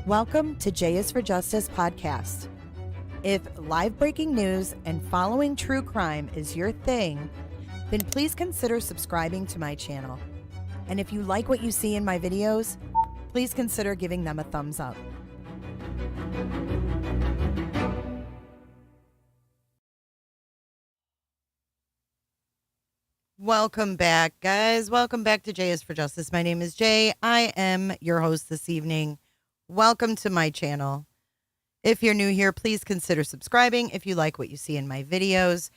Welcome to J is for Justice podcast. If live breaking news and following true crime is your thing, then please consider subscribing to my channel. And if you like what you see in my videos, please consider giving them a thumbs up. Welcome back, guys. Welcome back to J is for Justice. My name is Jay. I am your host this evening. Welcome to my channel. If you're new here, please consider subscribing if you like what you see in my videos.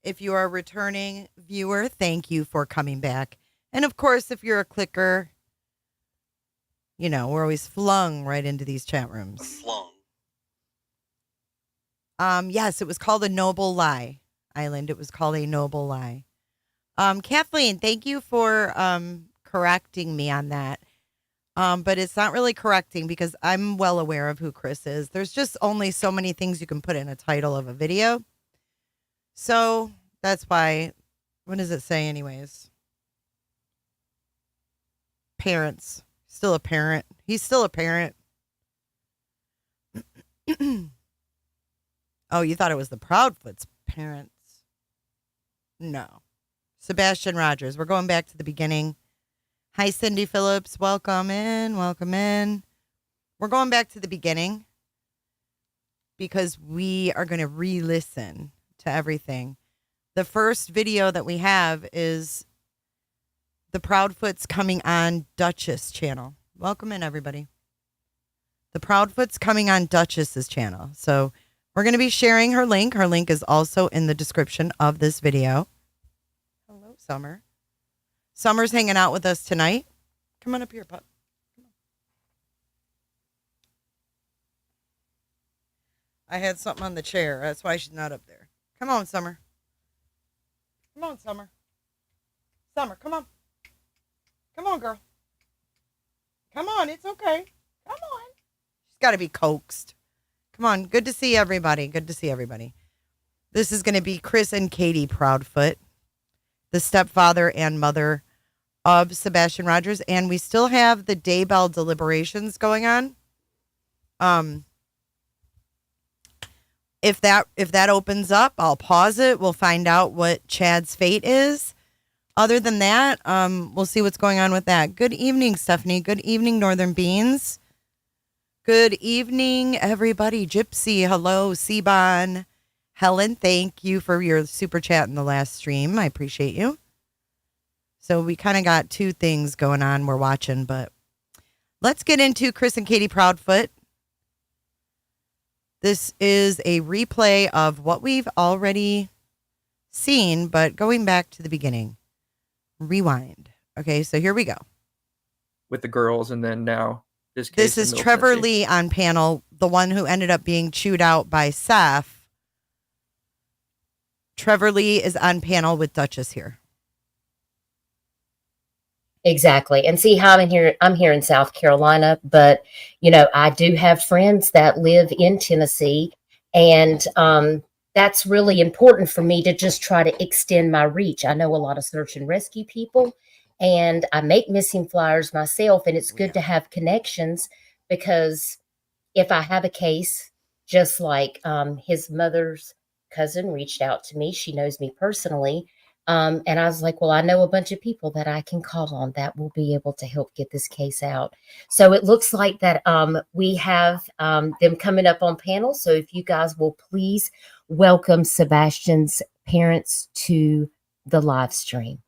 If you are a returning viewer, thank you for coming back. And of course, if you're a clicker, you know, we're always flung right into these chat rooms. Yes, it was called A Noble Lie Island. It was called A Noble Lie. Kathleen, thank you for correcting me on that. But it's not really correcting because I'm well aware of who Chris is. There's just only so many things you can put in a title of a video. So that's why, what does it say anyways? Parents. Still a parent. He's still a parent. Oh, you thought it was the Proudfoot's parents. No. Sebastian Rogers. We're going back to the beginning. Hi, Cindy Phillips. Welcome in. Welcome in. We're going back to the beginning because we are going to re-listen to everything. The first video that we have is the Proudfoots coming on Duchess channel. Welcome in, everybody. The Proudfoots coming on Duchess's channel. So we're going to be sharing her link. Her link is also in the description of this video. Hello, Summer. Summer's hanging out with us tonight. Come on up here, pup. I had something on the chair. That's why she's not up there. Come on, Summer. Come on, Summer. Summer, come on. Come on, girl. Come on, it's okay. Come on. She's got to be coaxed. Come on. Good to see everybody. Good to see everybody. This is going to be Chris and Katie Proudfoot, the stepfather and mother of Sebastian Rogers, and we still have the Daybell deliberations going on. If that opens up, I'll pause it. We'll find out what Chad's fate is. Other than that, we'll see what's going on with that. Good evening, Stephanie. Good evening, Northern Beans. Good evening, everybody. Gypsy, hello. Seabon, Helen, thank you for your super chat in the last stream. I appreciate you. So we kind of got two things going on we're watching, but let's get into Chris and Katie Proudfoot. This is a replay of what we've already seen, but going back to the beginning. Rewind. Okay, so here we go. With the girls, and then now this case. This is Trevor Lee on panel, the one who ended up being chewed out by Saf. Trevor Lee is on panel with Duchess here. Exactly. And see how I'm here in South Carolina, but I do have friends that live in Tennessee, and that's really important for me to just try to extend my reach. I know a lot of search and rescue people, and I make missing flyers myself, and it's good to have connections, because if I have a case, just like his mother's cousin reached out to me, she knows me personally. And I was like, well, I know a bunch of people that I can call on that will be able to help get this case out. So it looks like that we have them coming up on panel. So if you guys will please welcome Sebastian's parents to the live stream.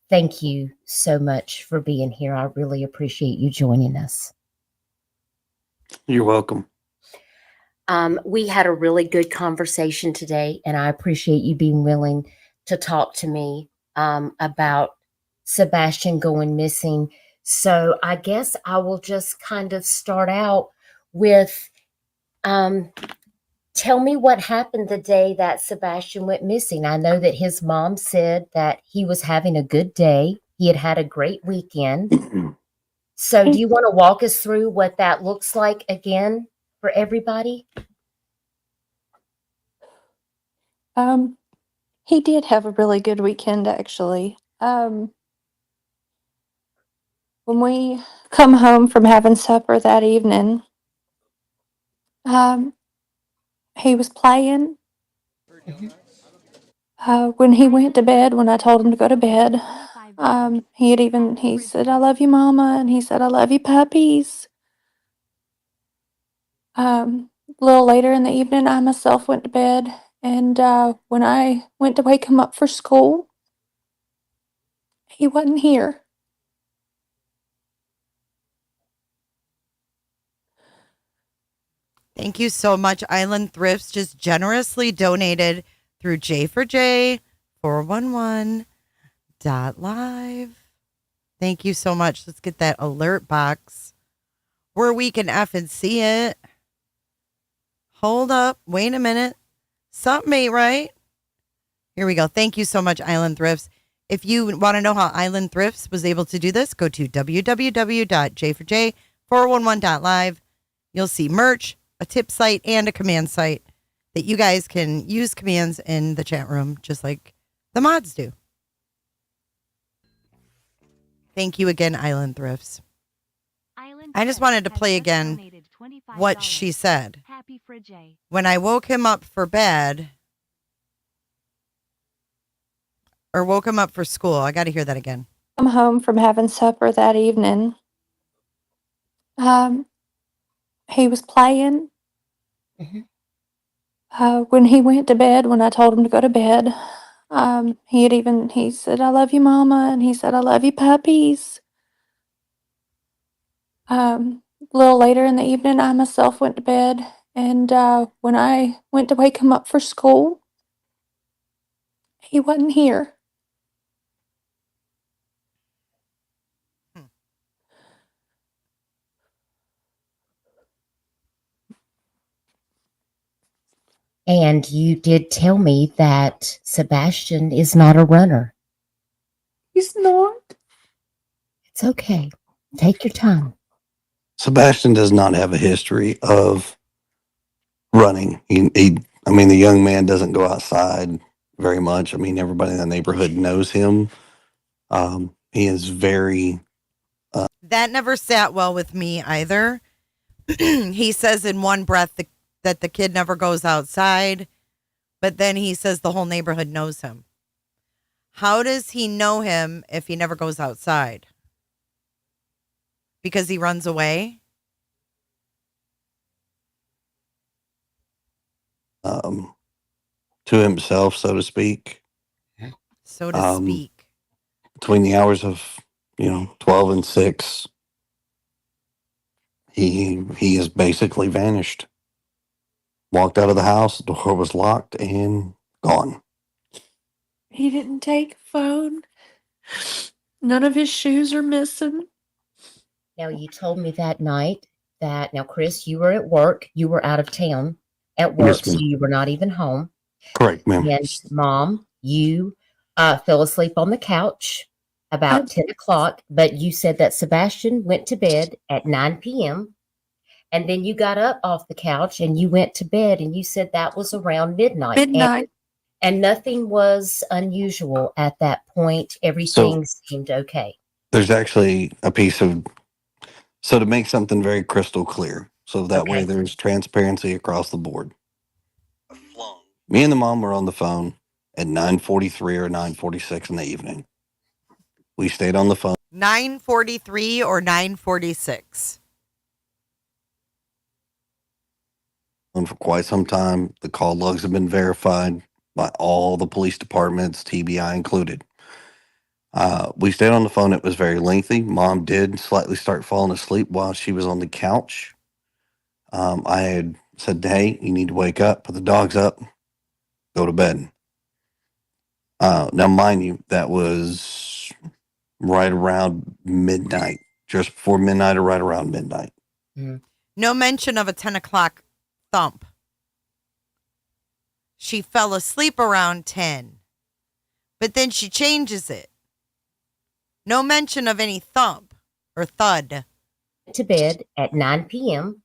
Thank you so much for being here. I really appreciate you joining us. You're welcome. We had a really good conversation today, and I appreciate you being willing to talk to me about Sebastian going missing. So I guess I will just kind of start out with, tell me what happened the day that Sebastian went missing. I know that his mom said that he was having a good day. He had had a great weekend. So do you want to walk us through what that looks like again for everybody? He did have a really good weekend, actually. When we come home from having supper that evening, Um, he was playing Mhm. when he went to bed, when I told him to go to bed. He said, I love you, Mama, and he said, I love you, puppies. A little later in the evening, I myself went to bed, and when I went to wake him up for school, he wasn't here. Thank you so much. Island Thrifts just generously donated through J4J 411.live. Thank you so much. Let's get that alert box where we can F and see it. Hold up. Wait a minute. Something ain't right. Here we go. Thank you so much, Island Thrifts. If you want to know how Island Thrifts was able to do this, go to www.j4j411.live. You'll see merch, a tip site, and a command site that you guys can use commands in the chat room, just like the mods do. Thank you again, Island Thrifts. I just wanted to play again what she said. When I woke him up for bed, or woke him up for school, I got to hear that again. I'm home from having supper that evening. He was playing Mhm. when he went to bed, when I told him to go to bed. He said, I love you, Mama, and he said, I love you, puppies. A little later in the evening, I myself went to bed, and when I went to wake him up for school, he wasn't here. And you did tell me that Sebastian is not a runner. He's not. It's okay. Take your time. Sebastian does not have a history of running. I mean, the young man doesn't go outside very much. I mean, everybody in the neighborhood knows him. He is very, That never sat well with me either. He says in one breath that the kid never goes outside, but then he says the whole neighborhood knows him. How does he know him if he never goes outside? Because he runs away? to himself, so to speak. So to speak. Between the hours of 12 and 6, he has basically vanished. Walked out of the house, the door was locked, and gone. He didn't take a phone. None of his shoes are missing. Now, you told me that night now, Chris, you were at work. You were out of town at work, Yes, so ma'am. you were not even home. Correct, ma'am. And Mom, you fell asleep on the couch about 10 o'clock, but you said that Sebastian went to bed at 9 p.m. And then you got up off the couch and you went to bed, and you said that was around midnight. Midnight. And nothing was unusual at that point. Everything seemed okay. There's actually a piece of, so to make something very crystal clear, so that way Okay. there's transparency across the board. Me and the mom were on the phone at 9:43 or 9:46 in the evening. We stayed on the phone 9:43 or 9:46? for quite some time. The call logs have been verified by all the police departments, TBI included. We stayed on the phone. It was very lengthy. Mom did slightly start falling asleep while she was on the couch. I had said, hey, you need to wake up, put the dogs up, go to bed. Now, mind you, that was right around midnight, just before midnight or right around midnight. No mention of a 10 o'clock thump. She fell asleep around 10, but then she changes it. No mention of any thump or thud. To bed at 9 p.m.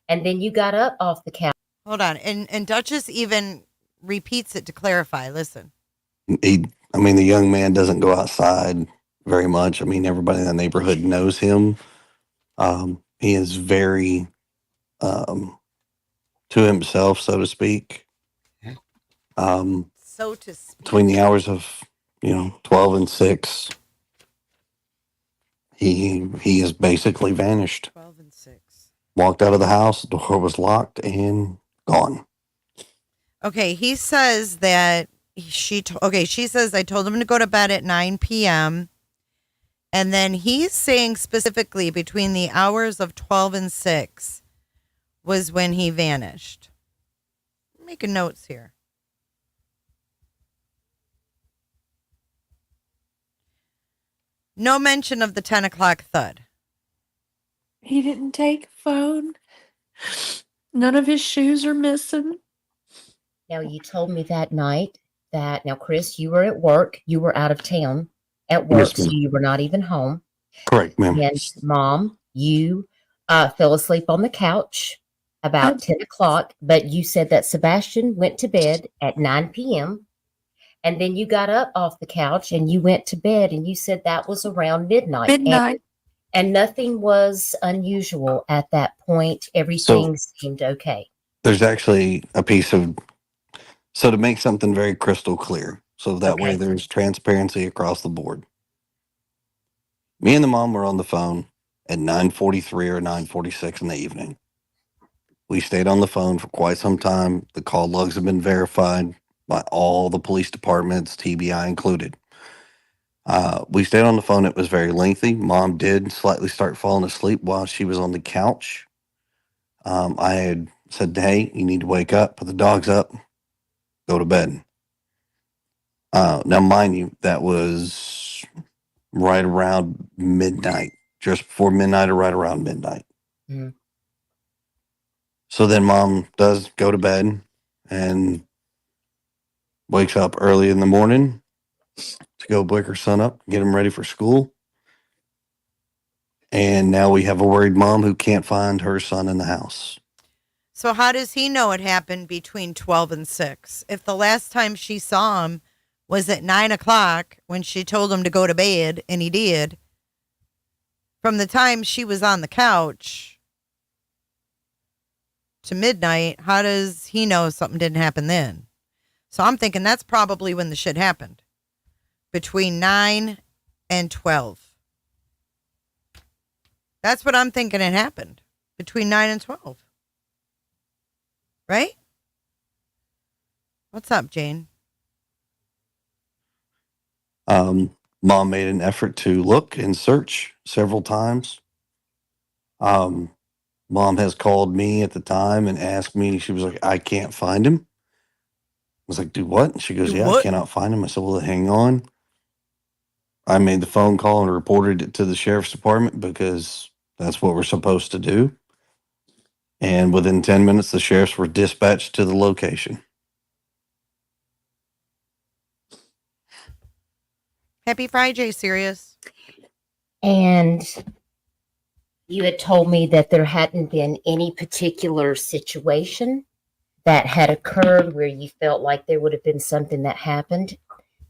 And then you got up off the couch. Hold on. And Duchess even repeats it to clarify. Listen. The young man doesn't go outside very much. I mean, everybody in the neighborhood knows him. He is very, to himself, so to speak. So to speak. Between the hours of 12 and 6, he has basically vanished. 12 and 6. Walked out of the house, the door was locked and gone. Okay, he says that she says I told him to go to bed at 9 p.m. And then he's saying specifically between the hours of 12 and 6 was when he vanished. I'm making notes here. No mention of the 10 o'clock thud. He didn't take a phone. None of his shoes are missing. Now, you told me that night that, now, Chris, you were at work. You were out of town at work, Yes, so ma'am. you were not even home. Correct, ma'am. And Mom, you fell asleep on the couch about 10 o'clock, but you said that Sebastian went to bed at 9 p.m. And then you got up off the couch and you went to bed, and you said that was around midnight. And nothing was unusual at that point. Everything seemed okay. There's actually a piece of, so to make something very crystal clear, so that way there's transparency across the board. Me and the mom were on the phone at 9:43 or 9:46 in the evening. We stayed on the phone for quite some time. The call logs have been verified by all the police departments, TBI included. We stayed on the phone. It was very lengthy. Mom did slightly start falling asleep while she was on the couch. I had said, hey, you need to wake up, put the dogs up, go to bed. Now, mind you, that was right around midnight, just before midnight or right around midnight. Mm-hmm. So then Mom does go to bed and wakes up early in the morning to go wake her son up, get him ready for school. And now we have a worried mom who can't find her son in the house. So how does he know it happened between 12 and 6? If the last time she saw him was at 9 o'clock when she told him to go to bed, and he did, from the time she was on the couch to midnight, how does he know something didn't happen then? So I'm thinking that's probably when the shit happened. Between 9 and 12. That's what I'm thinking it happened. Between 9 and 12. Right? What's up, Jane? Mom made an effort to look and search several times. Mom has called me at the time and asked me, she was like, I can't find him. I was like, do what? And she goes, I cannot find him. I said, well, hang on. I made the phone call and reported it to the sheriff's department because that's what we're supposed to do. And within 10 minutes, the sheriffs were dispatched to the location. Happy Friday, Sirius. And you had told me that there hadn't been any particular situation that had occurred where you felt like there would have been something that happened.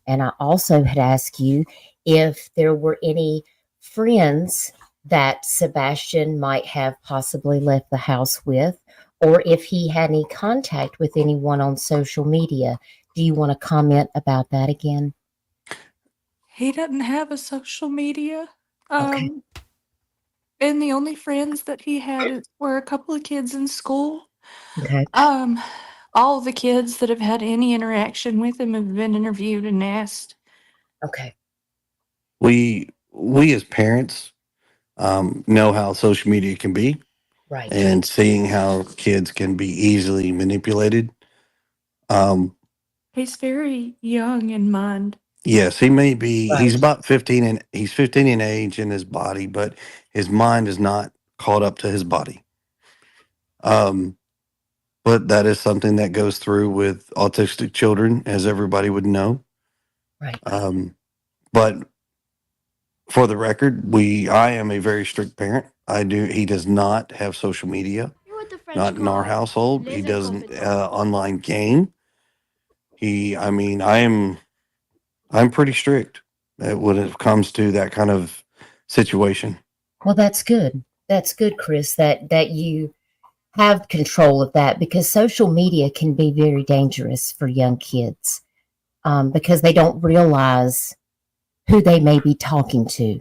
And I also had asked you if there were any friends that Sebastian might have possibly left the house with, or if he had any contact with anyone on social media. Do you want to comment about that again? He doesn't have a social media. Okay. And the only friends that he had were a couple of kids in school. Okay. All the kids that have had any interaction with him have been interviewed and asked. Okay. We as parents know how social media can be. Right. And seeing how kids can be easily manipulated. He's very young in mind. Yes, he may be. Right. He's about 15, and he's 15 in age in his body, but his mind is not caught up to his body. But that is something that goes through with autistic children, as everybody would know. Right. But for the record, I am a very strict parent. He does not have social media. Not in our household. He doesn't online game. I'm pretty strict when it comes to that kind of situation. Well, that's good. That's good, Chris, that you have control of that, because social media can be very dangerous for young kids, because they don't realize who they may be talking to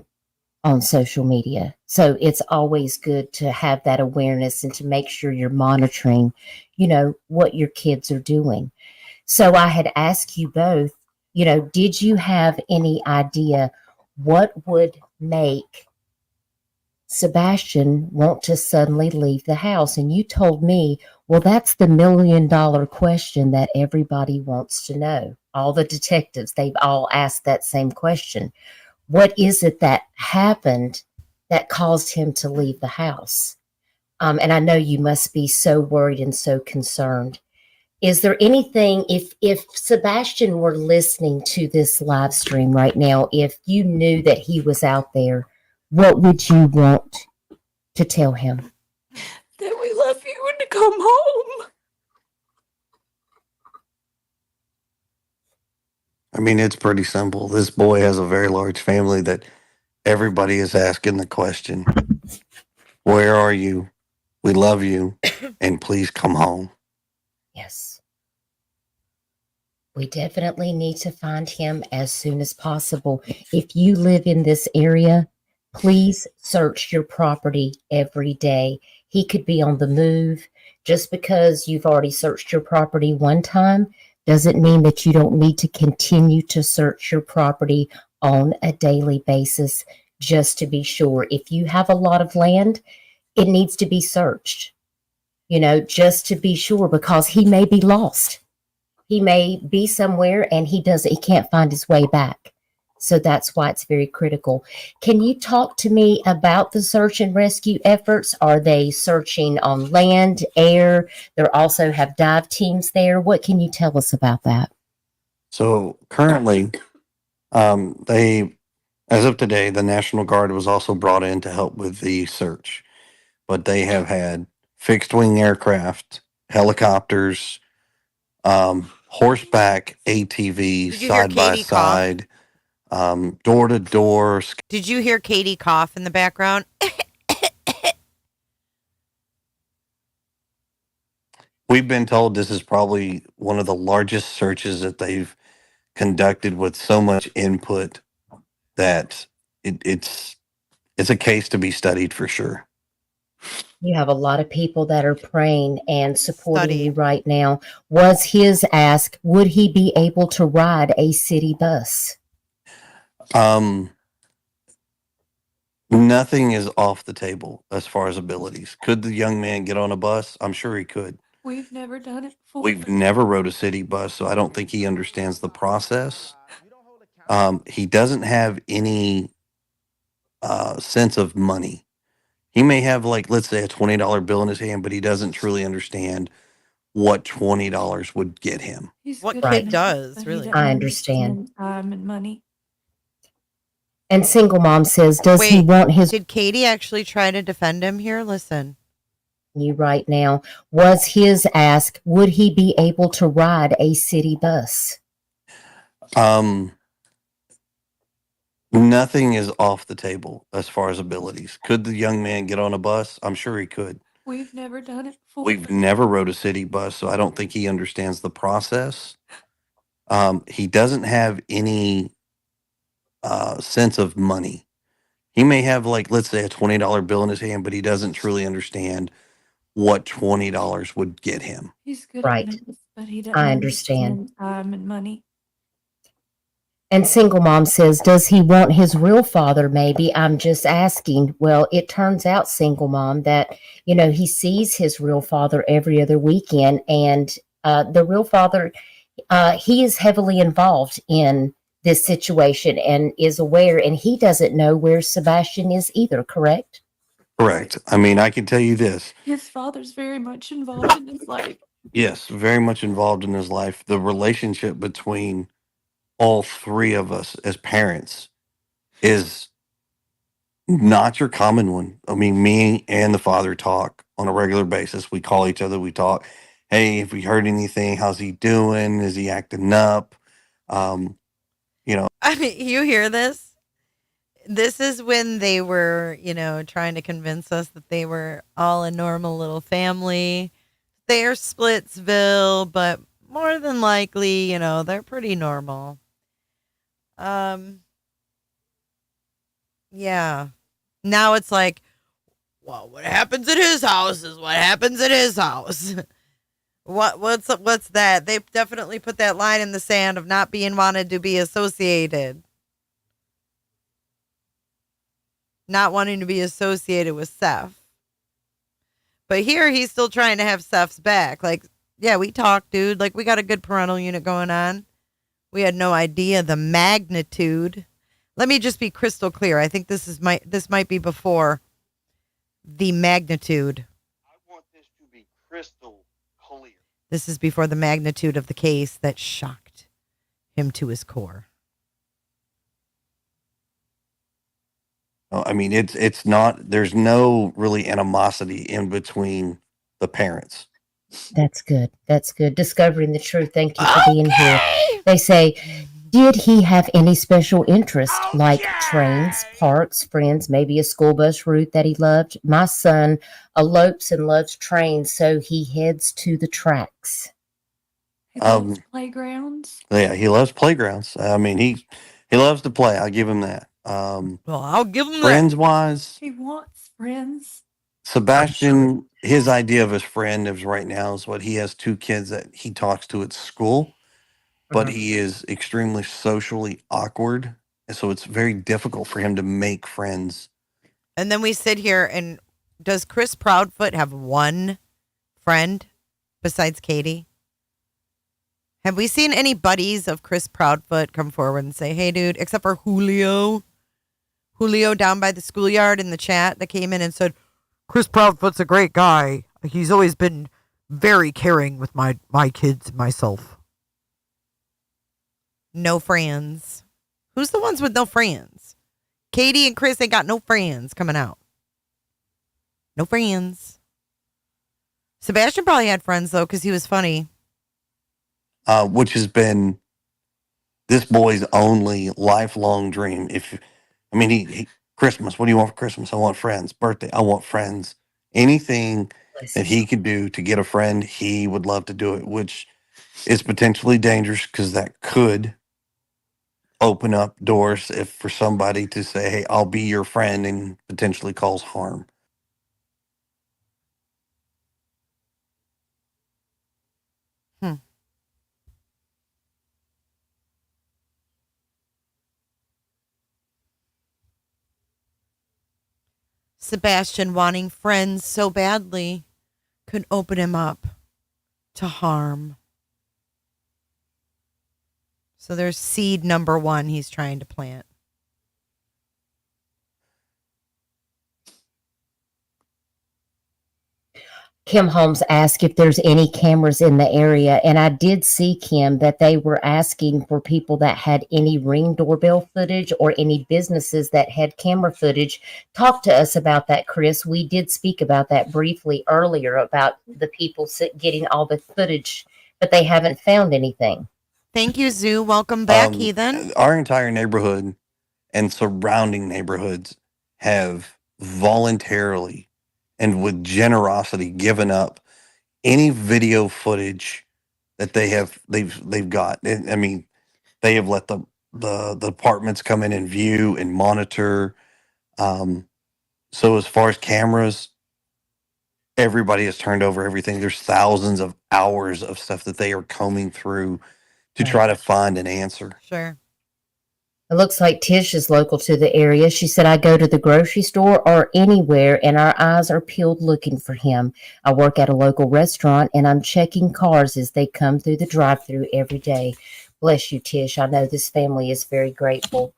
on social media. So it's always good to have that awareness and to make sure you're monitoring, what your kids are doing. So I had asked you both, did you have any idea what would make Sebastian want to suddenly leave the house? And you told me, well, that's the $1 million question that everybody wants to know. All the detectives, they've all asked that same question. What is it that happened that caused him to leave the house? And I know you must be so worried and so concerned. Is there anything, if Sebastian were listening to this live stream right now, if you knew that he was out there, what would you want to tell him? That we love you and to come home. I mean, it's pretty simple. This boy has a very large family that everybody is asking the question, where are you? We love you, and please come home. Yes. We definitely need to find him as soon as possible. If you live in this area, please search your property every day. He could be on the move. Just because you've already searched your property one time doesn't mean that you don't need to continue to search your property on a daily basis, just to be sure. If you have a lot of land, it needs to be searched, just to be sure, because he may be lost. He may be somewhere and he can't find his way back. So that's why it's very critical. Can you talk to me about the search and rescue efforts? Are they searching on land, air? They also have dive teams there. What can you tell us about that? So currently, as of today, the National Guard was also brought in to help with the search, but they have had fixed wing aircraft, helicopters, horseback ATV, Did you hear side by Katie cough? side, door to door. Did you hear Katie cough in the background? We've been told this is probably one of the largest searches that they've conducted, with so much input that it's a case to be studied for sure. You have a lot of people that are praying and supporting you Study. right now. Was his ask, would he be able to ride a city bus? Nothing is off the table as far as abilities. Could the young man get on a bus? I'm sure he could. We've never done it before. We've never rode a city bus, so I don't think he understands the process. He doesn't have any sense of money. He may have, like, let's say, a $20 bill in his hand, but he doesn't truly understand what $20 would get him. He's What good kid at it, does, but he really? doesn't I understand. Time and money. And Single Mom says, does he Wait, want his Did Katie actually try to defend him here? Listen. you right now? Was his ask, would he be able to ride a city bus? Nothing is off the table as far as abilities. Could the young man get on a bus? I'm sure he could. We've never done it before. We've never rode a city bus, so I don't think he understands the process. He doesn't have any sense of money. He may have, like, let's say, a $20 bill in his hand, but he doesn't truly understand what $20 would get him. He's good Right. at it, but he doesn't I understand. time and money. And Single Mom says, does he want his real father? Maybe. I'm just asking. Well, it turns out, Single Mom, that, he sees his real father every other weekend. And the real father, he is heavily involved in this situation and is aware, and he doesn't know where Sebastian is either, correct? Correct. I mean, I can tell you this. His father's very much involved in his life. Yes, very much involved in his life. The relationship between all three of us as parents is not your common one. I mean, me and the father talk on a regular basis. We call each other, we talk. Hey, if we heard anything, how's he doing? Is he acting up? I mean, you hear this? This is when they were, trying to convince us that they were all a normal little family. They're Splitsville, but more than likely, they're pretty normal. Yeah. Now it's like, well, what happens at his house is what happens at his house. What's that? They definitely put that line in the sand of not being wanted to be associated. Not wanting to be associated with Seth. But here he's still trying to have Seth's back. Like, yeah, we talked, dude. Like, we got a good parental unit going on. We had no idea the magnitude. Let me just be crystal clear. I think this might be before the magnitude. I want this to be crystal clear. This is before the magnitude of the case that shocked him to his core. I mean, it's not. There's no really animosity in between the parents. That's good. That's good. Discovering the truth. Thank you for being here. They say, did he have any special interest, like trains, parks, friends, maybe a school bus route that he loved? My son elopes and loves trains, so he heads to the tracks. He loves playgrounds. Yeah, he loves playgrounds. I mean, he loves to play. I'll give him that. Well, I'll give him friends wise. He wants friends. Sebastian, his idea of his friend is right now is what he has 2 kids that he talks to at school, but he is extremely socially awkward. And so it's very difficult for him to make friends. And then we sit here and does Chris Proudfoot have one friend besides Katie? Have we seen any buddies of Chris Proudfoot come forward and say, hey, dude, except for Julio? Julio down by the schoolyard in the chat that came in and said, Chris Proudfoot's a great guy. He's always been very caring with my kids and myself. No friends. Who's the ones with no friends? Katie and Chris ain't got no friends coming out. No friends. Sebastian probably had friends, though, because he was funny. Which has been this boy's only lifelong dream. He Christmas, what do you want for Christmas? I want friends. Birthday, I want friends. Anything that he could do to get a friend, he would love to do it, which is potentially dangerous because that could open up doors for somebody to say, hey, I'll be your friend, and potentially cause harm. Sebastian wanting friends so badly could open him up to harm. So there's seed number 1 he's trying to plant. Kim Holmes asked if there's any cameras in the area, and I did see, Kim, that they were asking for people that had any Ring doorbell footage or any businesses that had camera footage. Talk to us about that, Chris. We did speak about that briefly earlier, about the people getting all the footage, but they haven't found anything. Thank you, Zoo. Welcome back, Heathen. Our entire neighborhood and surrounding neighborhoods have voluntarily and with generosity given up any video footage that they've got. I mean, they have let the apartments come in and view and monitor. So as far as cameras, everybody has turned over everything. There's thousands of hours of stuff that they are combing through to try to find an answer. Sure. It looks like Tish is local to the area. She said, I go to the grocery store or anywhere, and our eyes are peeled looking for him. I work at a local restaurant, and I'm checking cars as they come through the drive-thru every day. Bless you, Tish. I know this family is very grateful.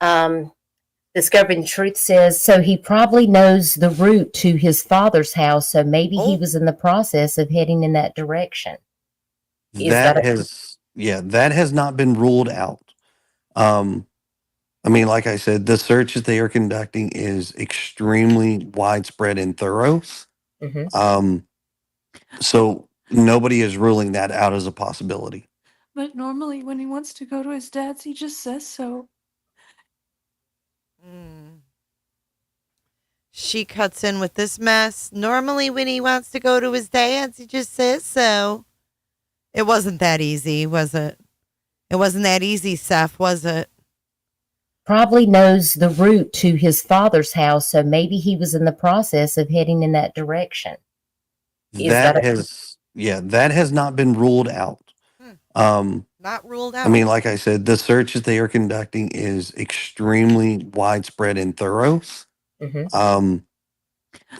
Discovering the Truth says, so he probably knows the route to his father's house, so maybe he was in the process of heading in that direction. That has not been ruled out. I mean, like I said, the search that they are conducting is extremely widespread and thorough. Mm-hmm. So nobody is ruling that out as a possibility. But normally when he wants to go to his dad's, he just says so. Mm. She cuts in with this mess. Normally, when he wants to go to his dad's, he just says so. It wasn't that easy, was it? It wasn't that easy, Seth, was it? Probably knows the route to his father's house, so maybe he was in the process of heading in that direction. Is that That has not been ruled out. Not ruled I out. mean, like I said, the search that they are conducting is extremely widespread and thorough. Mhm.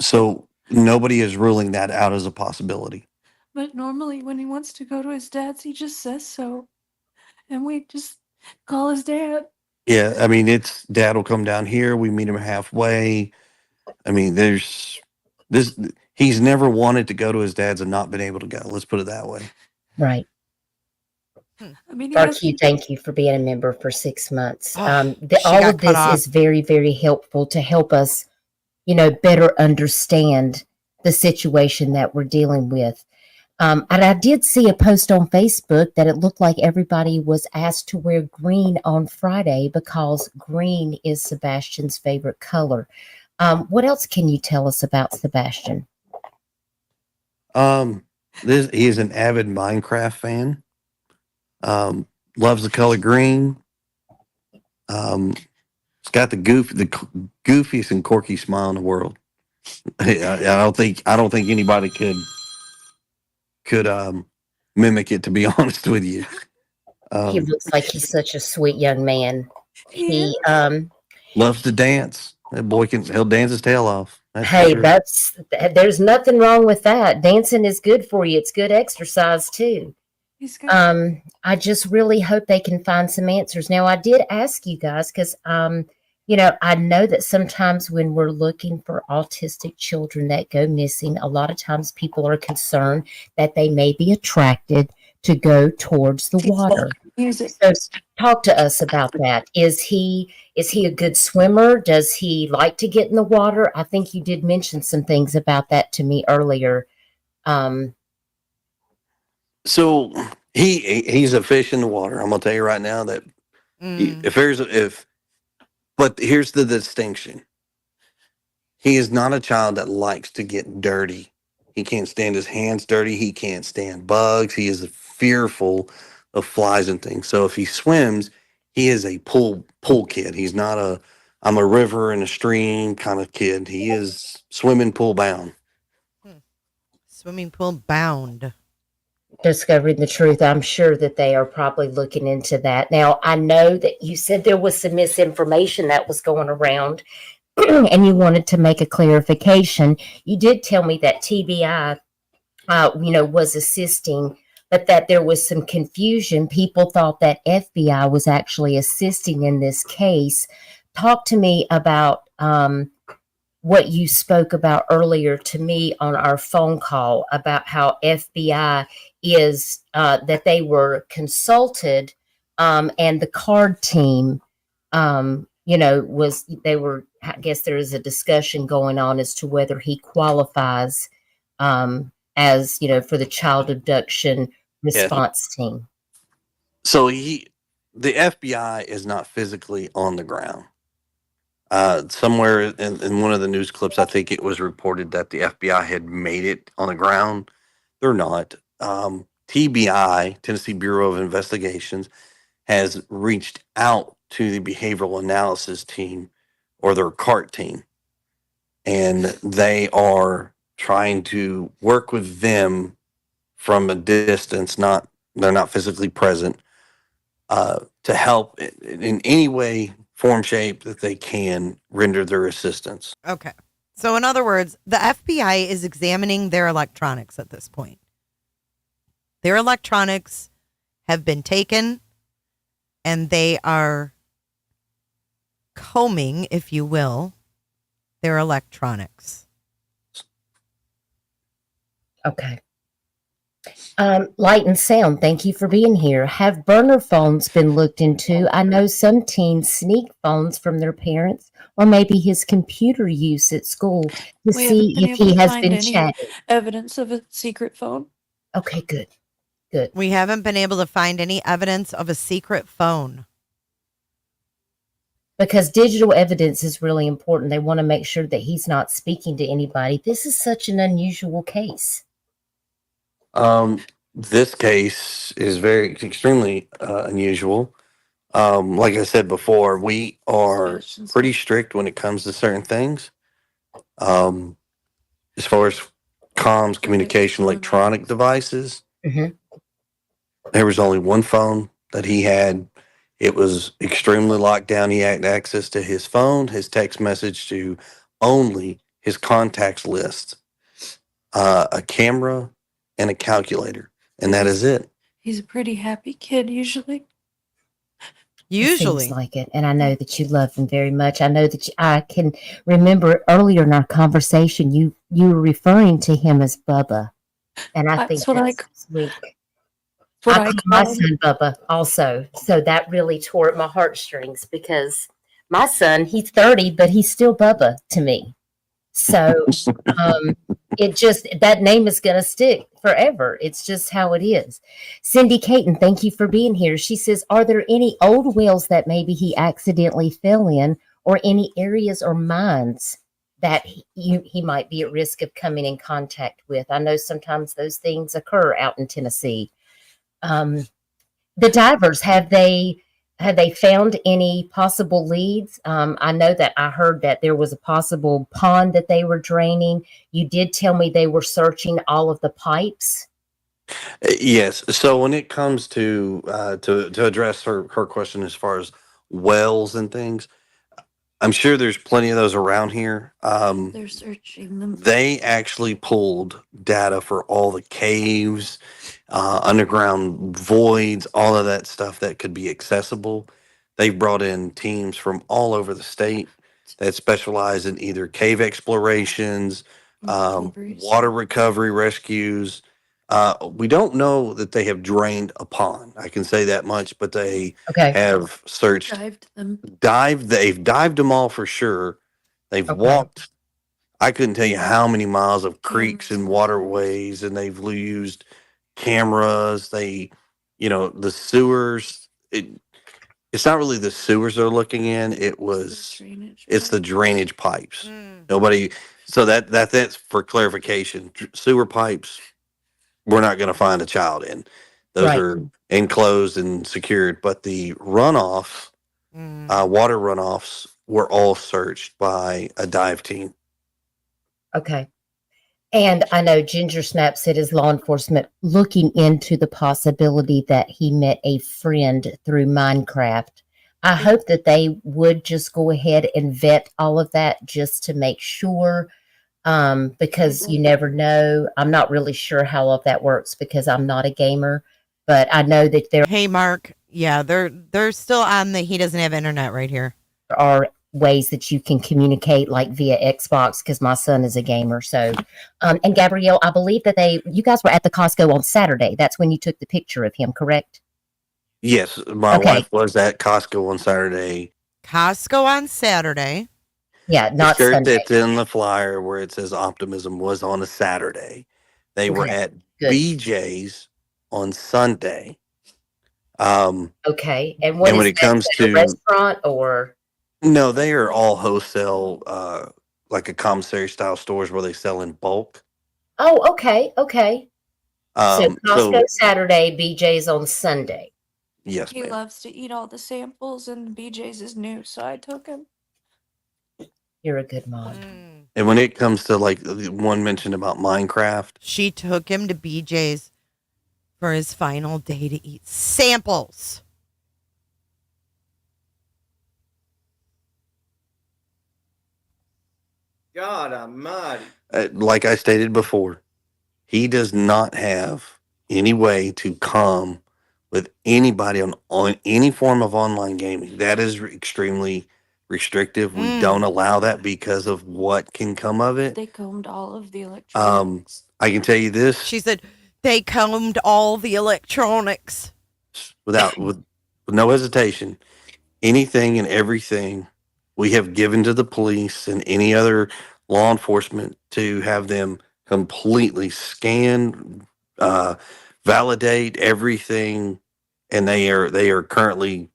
So nobody is ruling that out as a possibility. But normally, when he wants to go to his dad's, he just says so. And we just call his dad. Yeah, I mean, it's dad will come down here. We meet him halfway. I mean, there's this. He's never wanted to go to his dad's and not been able to go. Let's put it that way. Right. I mean, Archie, thank you for being a member for 6 months. She All got of cut this off. is very, very helpful to help us, better understand the situation that we're dealing with. And I did see a post on Facebook that it looked like everybody was asked to wear green on Friday because green is Sebastian's favorite color. What else can you tell us about Sebastian? He is an avid Minecraft fan. Loves the color green. It's got the goofiest and quirky smile in the world. I don't think anybody could mimic it. To be honest with you, He looks like he's such a sweet young man. He loves to dance. That boy he'll dance his tail off. Hey, sure. there's nothing wrong with that. Dancing is good for you. It's good exercise too. I just really hope they can find some answers. Now, I did ask you guys because, I know that sometimes when we're looking for autistic children that go missing, a lot of times people are concerned that they may be attracted to go towards the water. So talk to us about that. Is he a good swimmer? Does he like to get in the water? I think you did mention some things about that to me earlier. So he's a fish in the water. I'm gonna tell you right now that but here's the distinction. He is not a child that likes to get dirty. He can't stand his hands dirty. He can't stand bugs. He is fearful of flies and things. So if he swims, he is a pool kid. He's not I'm a river and a stream kind of kid. He is swimming pool bound. Swimming pool bound. Discovering the truth. I'm sure that they are probably looking into that. Now, I know that you said there was some misinformation that was going around and you wanted to make a clarification. You did tell me that TBI, was assisting, but that there was some confusion. People thought that FBI was actually assisting in this case. Talk to me about what you spoke about earlier to me on our phone call about how FBI is that they were consulted and the card team I guess there is a discussion going on as to whether he qualifies as for the child abduction response team. So the FBI is not physically on the ground. Somewhere in one of the news clips, I think it was reported that the FBI had made it on the ground. They're not. TBI, Tennessee Bureau of Investigations, has reached out to the behavioral analysis team or their CART team, and they are trying to work with them from a distance. They're not physically present to help in any way, form, shape that they can render their assistance. Okay. So in other words, the FBI is examining their electronics at this point. Their electronics have been taken and they are combing, if you will, their electronics. Okay. Light and sound, thank you for being here. Have burner phones been looked into? I know some teens sneak phones from their parents or maybe his computer use at school to see if he has been chatting. Evidence of a secret phone. Okay, good. We haven't been able to find any evidence of a secret phone. because digital evidence is really important. They want to make sure that he's not speaking to anybody. This is such an unusual case. This case is extremely unusual. Like I said before, we are pretty strict when it comes to certain things. As far as comms, communication, electronic devices, Mhm. there was only one phone that he had. It was extremely locked down. He had access to his phone, his text message, to only his contacts list, a camera, and a calculator, and that is it. He's a pretty happy kid usually. It Usually. seems like it. And I know that you love him very much. I know that I can remember earlier in our conversation, you were referring to him as Bubba. And I think that's sweet. What I I call my call him. son Bubba also. So that really tore at my heartstrings because my son, he's 30, but he's still Bubba to me. So it just, that name is going to stick forever. It's just how it is. Cindy Caton, thank you for being here. She says, are there any old wells that maybe he accidentally fell in, or any areas or mines that he might be at risk of coming in contact with? I know sometimes those things occur out in Tennessee. The divers, have they found any possible leads? I know that I heard that there was a possible pond that they were draining. You did tell me they were searching all of the pipes. Yes. So when it comes to address her question as far as wells and things, I'm sure there's plenty of those around here. They're searching them. They actually pulled data for all the caves, underground voids, all of that stuff that could be accessible. They've brought in teams from all over the state that specialize in either cave explorations, water recovery rescues. We don't know that they have drained a pond. I can say that much, but they have searched, they've dived them all for sure. They've walked, I couldn't tell you how many miles of creeks and waterways, and they've used cameras. The sewers, it's not really the sewers they're looking in. It's the drainage pipes. Nobody, so that's for clarification. Sewer pipes, we're not going to find a child in. Those are enclosed and secured, but the runoff, water runoffs were all searched by a dive team. Okay. And I know Ginger Snap said as law enforcement looking into the possibility that he met a friend through Minecraft. I hope that they would just go ahead and vet all of that just to make sure, because you never know. I'm not really sure how all of that works because I'm not a gamer, but I know that there Hey, Mark. Yeah, they're still on he doesn't have internet right here. are ways that you can communicate, like via Xbox, because my son is a gamer. So, and Gabrielle, I believe that you guys were at the Costco on Saturday. That's when you took the picture of him, correct? Yes, my wife was at Costco on Saturday. Costco on Saturday. Yeah, not the shirt Sunday. that's in the flyer where it says Optimism was on a Saturday. They were at BJ's on Sunday. Okay, and when it comes to a restaurant or? No, they are all wholesale, like a commissary style stores where they sell in bulk. Oh, okay. So Costco Saturday, BJ's on Sunday. Yes, he loves to eat all the samples, and BJ's is new, so I took him. You're a good mom. And when it comes to like the one mentioned about Minecraft, she took him to BJ's for his final day to eat samples. God almighty. Like I stated before, he does not have any way to come with anybody on any form of online gaming. That is extremely restrictive. We don't allow that because of what can come of it. They combed all of the electronics. I can tell you this. She said they combed all the electronics. With no hesitation. Anything and everything we have given to the police and any other law enforcement to have them completely scan, validate everything, and they are currently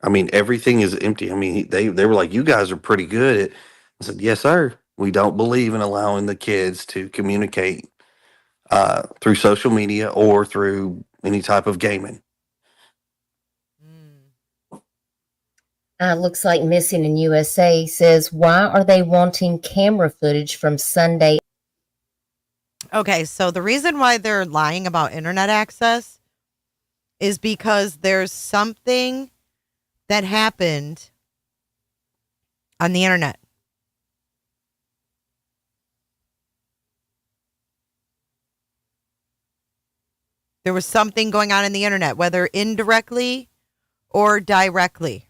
I mean, everything is empty. I mean, they were like, "You guys are pretty good at." I said, "Yes, sir. We don't believe in allowing the kids to communicate through social media or through any type of gaming." Looks like Missing in USA says, why are they wanting camera footage from Sunday? Okay, so the reason why they're lying about internet access is because there's something that happened on the internet. There was something going on in the internet, whether indirectly or directly,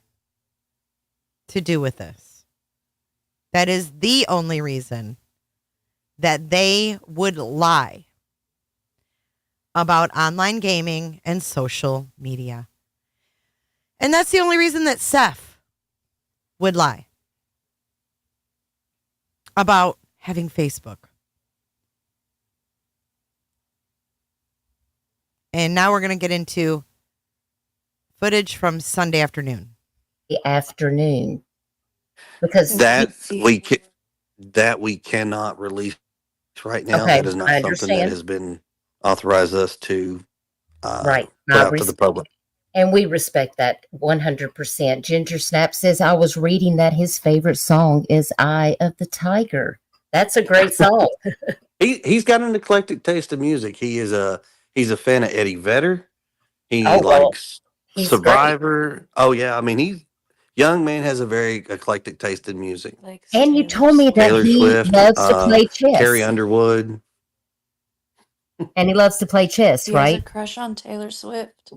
to do with this. That is the only reason that they would lie about online gaming and social media. And that's the only reason that Seth would lie about having Facebook. And now we're going to get into footage from Sunday afternoon. Afternoon. Because That we cannot release right now. Okay, That is not I something that understand. has been authorized us to Right. put out to the public. And we respect that 100%. Ginger Snap says, I was reading that his favorite song is Eye of the Tiger. That's a great song. He's got an eclectic taste of music. He's a fan of Eddie Vedder. He Oh, well, likes he's Survivor. Oh yeah, I mean young man has a very eclectic taste in music. And you told me that Taylor he Swift, loves to play chess. Carrie Underwood. And he loves to play chess, He right? has a crush on Taylor Swift.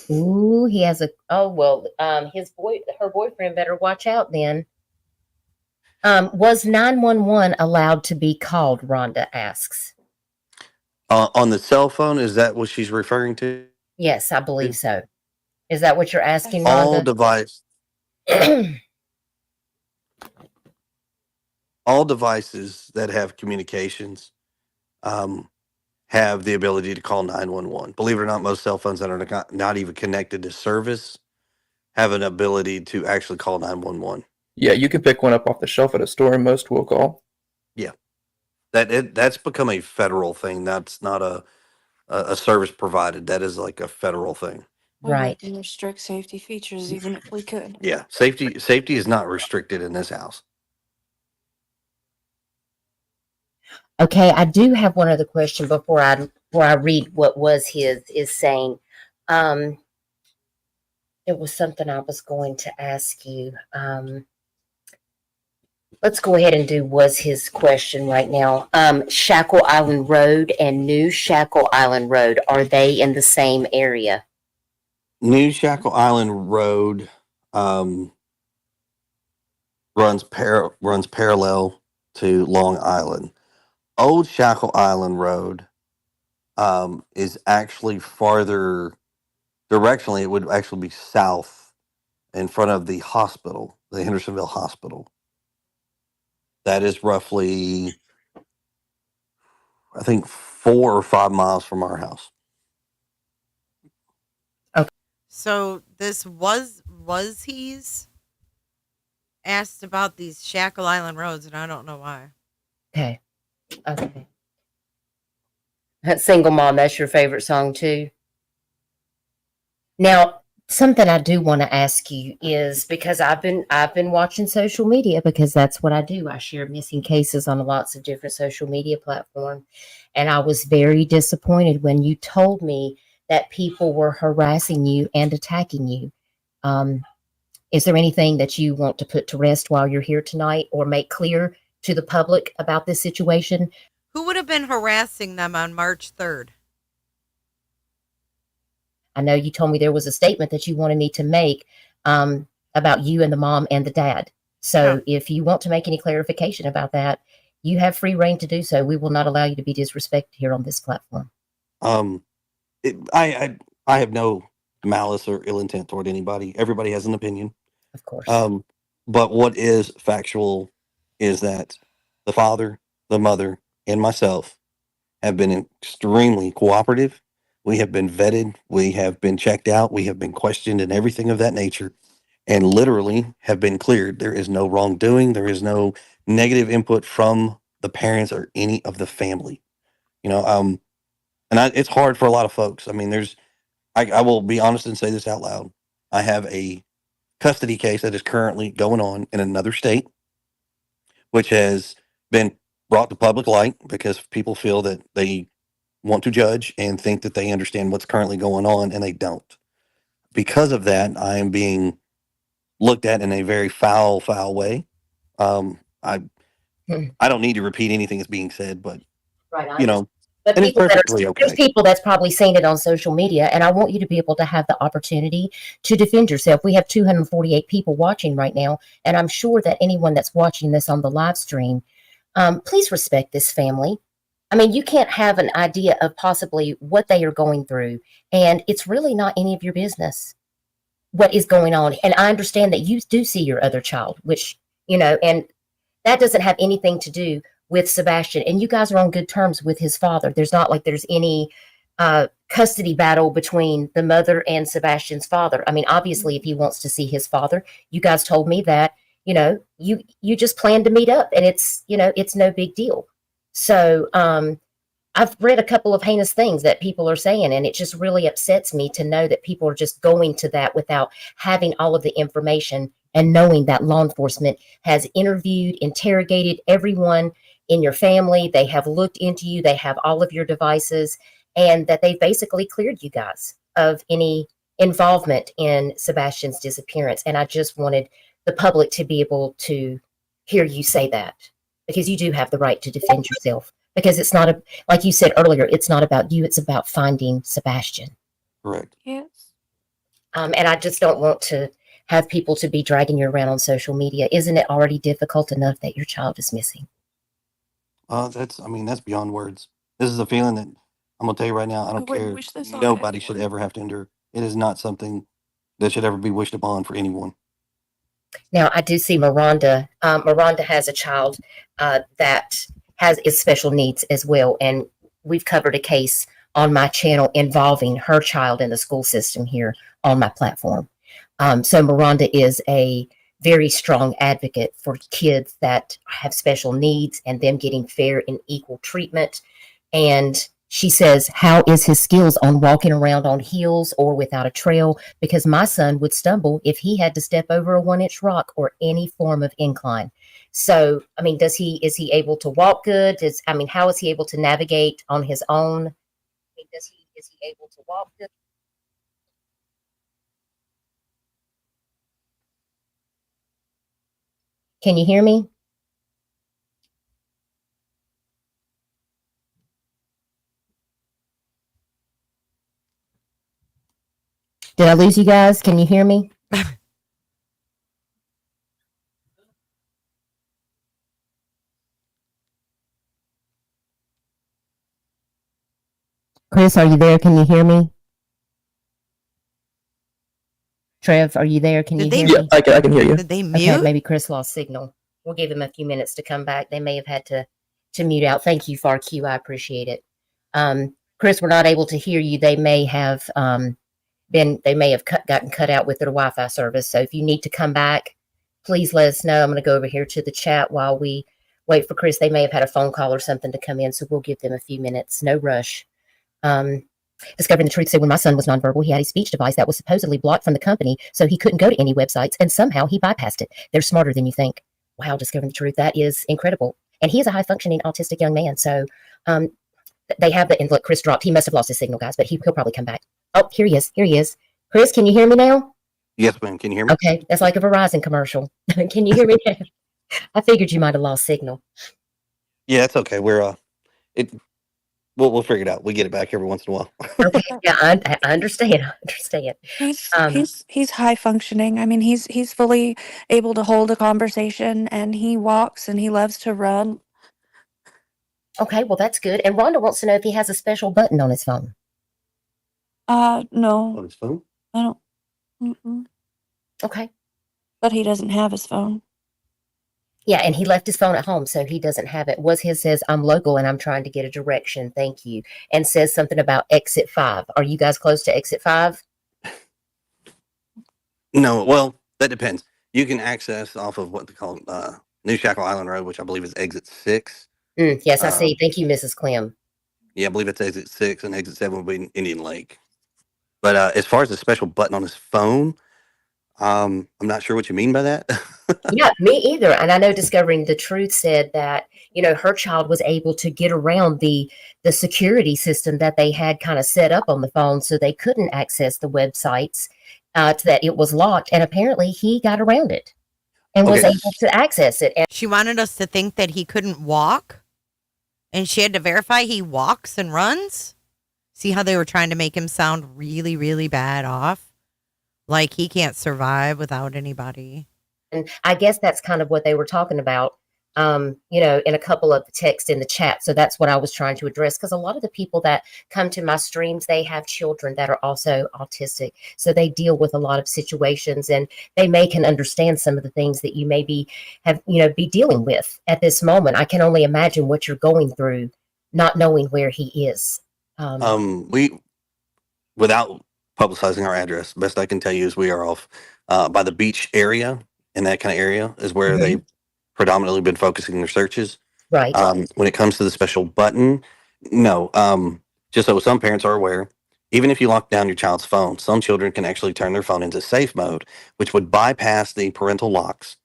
Ooh, he has her boyfriend better watch out then. Was 911 allowed to be called? Rhonda asks. On the cell phone, is that what she's referring to? Yes, I believe so. Is that what you're asking, All Rhonda? all devices that have communications have the ability to call 911. Believe it or not, most cell phones that are not even connected to service have an ability to actually call 911. Yeah, you can pick one up off the shelf at a store and most will call. Yeah. That's become a federal thing. That's not a service provided. That is like a federal thing. Right. We restrict safety features even if we could. Yeah. Safety is not restricted in this house. Okay, I do have one other question before I read what was his is saying. It was something I was going to ask you. Let's go ahead and do was his question right now. Shackle Island Road and New Shackle Island Road, are they in the same area? New Shackle Island Road runs parallel to Long Island. Old Shackle Island Road is actually farther directionally. It would actually be south in front of the hospital, the Hendersonville Hospital. That is roughly, I think, 4 or 5 miles from our house. So this was he's asked about these Shackle Island roads, and I don't know why. Okay. That Single Mom, that's your favorite song too. Now, something I do want to ask you is because I've been watching social media because that's what I do. I share missing cases on lots of different social media platforms, and I was very disappointed when you told me that people were harassing you and attacking you. Is there anything that you want to put to rest while you're here tonight or make clear to the public about this situation? Who would have been harassing them on March 3rd? I know you told me there was a statement that you wanted me to make about you and the mom and the dad. So if you want to make any clarification about that, you have free reign to do so. We will not allow you to be disrespected here on this platform. I have no malice or ill intent toward anybody. Everybody has an opinion. Of course. But what is factual is that the father, the mother, and myself have been extremely cooperative. We have been vetted. We have been checked out. We have been questioned and everything of that nature. and literally have been cleared. There is no wrongdoing. There is no negative input from the parents or any of the family. It's hard for a lot of folks. I mean, I will be honest and say this out loud. I have a custody case that is currently going on in another state, which has been brought to public light because people feel that they want to judge and think that they understand what's currently going on, and they don't. Because of that, I am being looked at in a very foul way. I Hmm. I don't need to repeat anything that's being said, but Right. you know, But and it's people that are, perfectly there's okay. people that's probably seen it on social media, and I want you to be able to have the opportunity to defend yourself. We have 248 people watching right now, and I'm sure that anyone that's watching this on the live stream, please respect this family. I mean, you can't have an idea of possibly what they are going through, and it's really not any of your business what is going on. And I understand that you do see your other child, which, and that doesn't have anything to do with Sebastian. And you guys are on good terms with his father. There's not like there's any custody battle between the mother and Sebastian's father. I mean, obviously, if he wants to see his father, you guys told me that, you just plan to meet up, and it's no big deal. So I've read a couple of heinous things that people are saying, and it just really upsets me to know that people are just going to that without having all of the information and knowing that law enforcement has interviewed, interrogated everyone in your family. They have looked into you. They have all of your devices, and that they basically cleared you guys of any involvement in Sebastian's disappearance. And I just wanted the public to be able to hear you say that, because you do have the right to defend yourself. Because it's not like you said earlier, it's not about you, it's about finding Sebastian. Correct. Yes. And I just don't want to have people to be dragging you around on social media. Isn't it already difficult enough that your child is missing? That's beyond words. This is a feeling that I'm gonna tell you right now. I don't wouldn't care. wish this on Nobody should ever have to endure. It is not something that should ever be wished upon for anyone. Now, I do see Miranda. Miranda has a child that is special needs as well. And we've covered a case on my channel involving her child in the school system here on my platform. So Miranda is a very strong advocate for kids that have special needs and them getting fair and equal treatment. And she says, how is his skills on walking around on heels or without a trail? Because my son would stumble if he had to step over a 1-inch rock or any form of incline. So, I mean, is he able to walk good? How is he able to navigate on his own? Is he able to walk good? Can you hear me? Did I lose you guys? Can you hear me? Chris, are you there? Can you hear me? Trev, are you there? Can you Did they- hear Yeah, me? I can hear you. Did they mute? Okay, maybe Chris lost signal. We'll give him a few minutes to come back. They may have had to mute out. Thank you, FarQ. I appreciate it. Chris, we're not able to hear you. They may have gotten cut out with their Wi-Fi service. So if you need to come back, please let us know. I'm going to go over here to the chat while we wait for Chris. They may have had a phone call or something to come in, so we'll give them a few minutes. No rush. Discovering the Truth said when my son was nonverbal, he had a speech device that was supposedly blocked from the company, so he couldn't go to any websites, and somehow he bypassed it. They're smarter than you think. Wow, Discovering the Truth. That is incredible. And he is a high-functioning autistic young man, so they have the, and look, Chris dropped. He must have lost his signal, guys, but he'll probably come back. Oh, here he is. Here he is. Chris, can you hear me now? Yes, ma'am. Can you hear me? Okay, that's like a Verizon commercial. Can you hear me now? I figured you might have lost signal. Yeah, it's okay. We'll figure it out. We get it back every once in a while. Okay, yeah, I understand. I understand. He's high functioning. I mean, he's fully able to hold a conversation, and he walks and he loves to run. Okay, well, that's good. And Rhonda wants to know if he has a special button on his phone. No, On his phone? I don't. Mm-mm. Okay. But he doesn't have his phone. Yeah, and he left his phone at home, so he doesn't have it. Says, I'm local and I'm trying to get a direction. Thank you. And says something about exit 5. Are you guys close to exit 5? No. Well, That depends. You can access off of what they call New Shackle Island Road, which I believe is exit 6. Yes, I see. Thank you, Mrs. Clem. Yeah, I believe it's exit 6, and exit 7 will be in Indian Lake. But as far as the special button on his phone, I'm not sure what you mean by that. Yeah, me either. And I know Discovering the Truth said that, her child was able to get around the security system that they had kind of set up on the phone, so they couldn't access the websites, that it was locked. And apparently he got around it and was Okay. able to access it. And She wanted us to think that he couldn't walk, and she had to verify he walks and runs. See how they were trying to make him sound really, really bad off? Like he can't survive without anybody. And I guess that's kind of what they were talking about, in a couple of the texts in the chat. So that's what I was trying to address, because a lot of the people that come to my streams, they have children that are also autistic. So they deal with a lot of situations, and they can understand some of the things that you maybe be dealing with at this moment. I can only imagine what you're going through, not knowing where he is. We, without publicizing our address, best I can tell you is we are off by the beach area. In that kind of area is where they've predominantly been focusing their searches. Right. When it comes to the special button, no. Just so some parents are aware, even if you lock down your child's phone, some children can actually turn their phone into safe mode, which would bypass the parental locks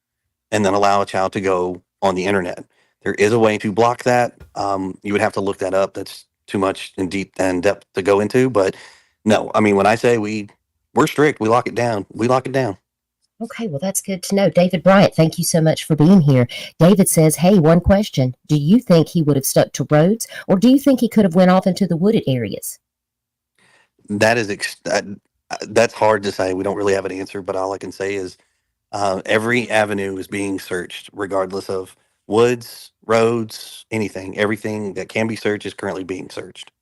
and then allow a child to go on the internet. There is a way to block that. You would have to look that up. That's too much in depth to go into. But no, I mean, when I say we're strict, we lock it down. We lock it down. Okay, well, that's good to know. David Bryant, thank you so much for being here. David says, hey, one question. Do you think he would have stuck to roads, or do you think he could have went off into the wooded areas? That is that's hard to say. We don't really have an answer, but all I can say is every avenue is being searched, regardless of woods, roads, anything. Everything that can be searched is currently being searched.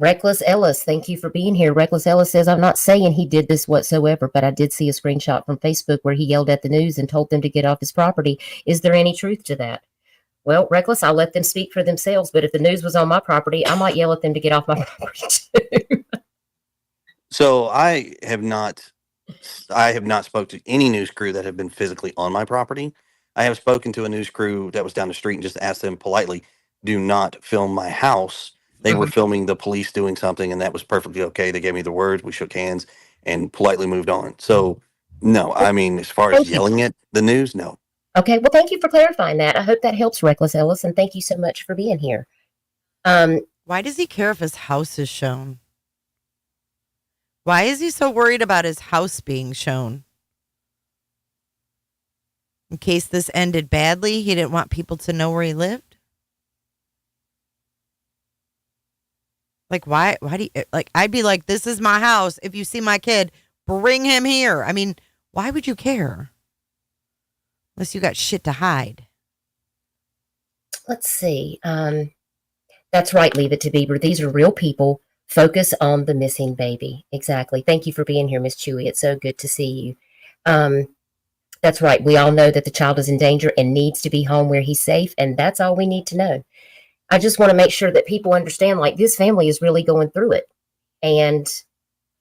Reckless Ellis, thank you for being here. Reckless Ellis says, I'm not saying he did this whatsoever, but I did see a screenshot from Facebook where he yelled at the news and told them to get off his property. Is there any truth to that? Well, Reckless, I'll let them speak for themselves, but if the news was on my property, I might yell at them to get off my property too. So I have not spoke to any news crew that have been physically on my property. I have spoken to a news crew that was down the street and just asked them politely, do not film my house. They were filming the police doing something, and that was perfectly okay. They gave me the words, we shook hands, and politely moved on. So, no, I mean, as far as yelling at the news, no. Okay, well, thank you for clarifying that. I hope that helps, Reckless Ellis, and thank you so much for being here. Why does he care if his house is shown? Why is he so worried about his house being shown? In case this ended badly, he didn't want people to know where he lived? Like, why do you, like, I'd be like, this is my house. If you see my kid, bring him here. I mean, why would you care? Unless you got shit to hide. Let's see. That's right, Leave It to Beaver. These are real people. Focus on the missing baby. Exactly. Thank you for being here, Miss Chewy. It's so good to see you. That's right. We all know that the child is in danger and needs to be home where he's safe, and that's all we need to know. I just want to make sure that people understand, like, this family is really going through it, and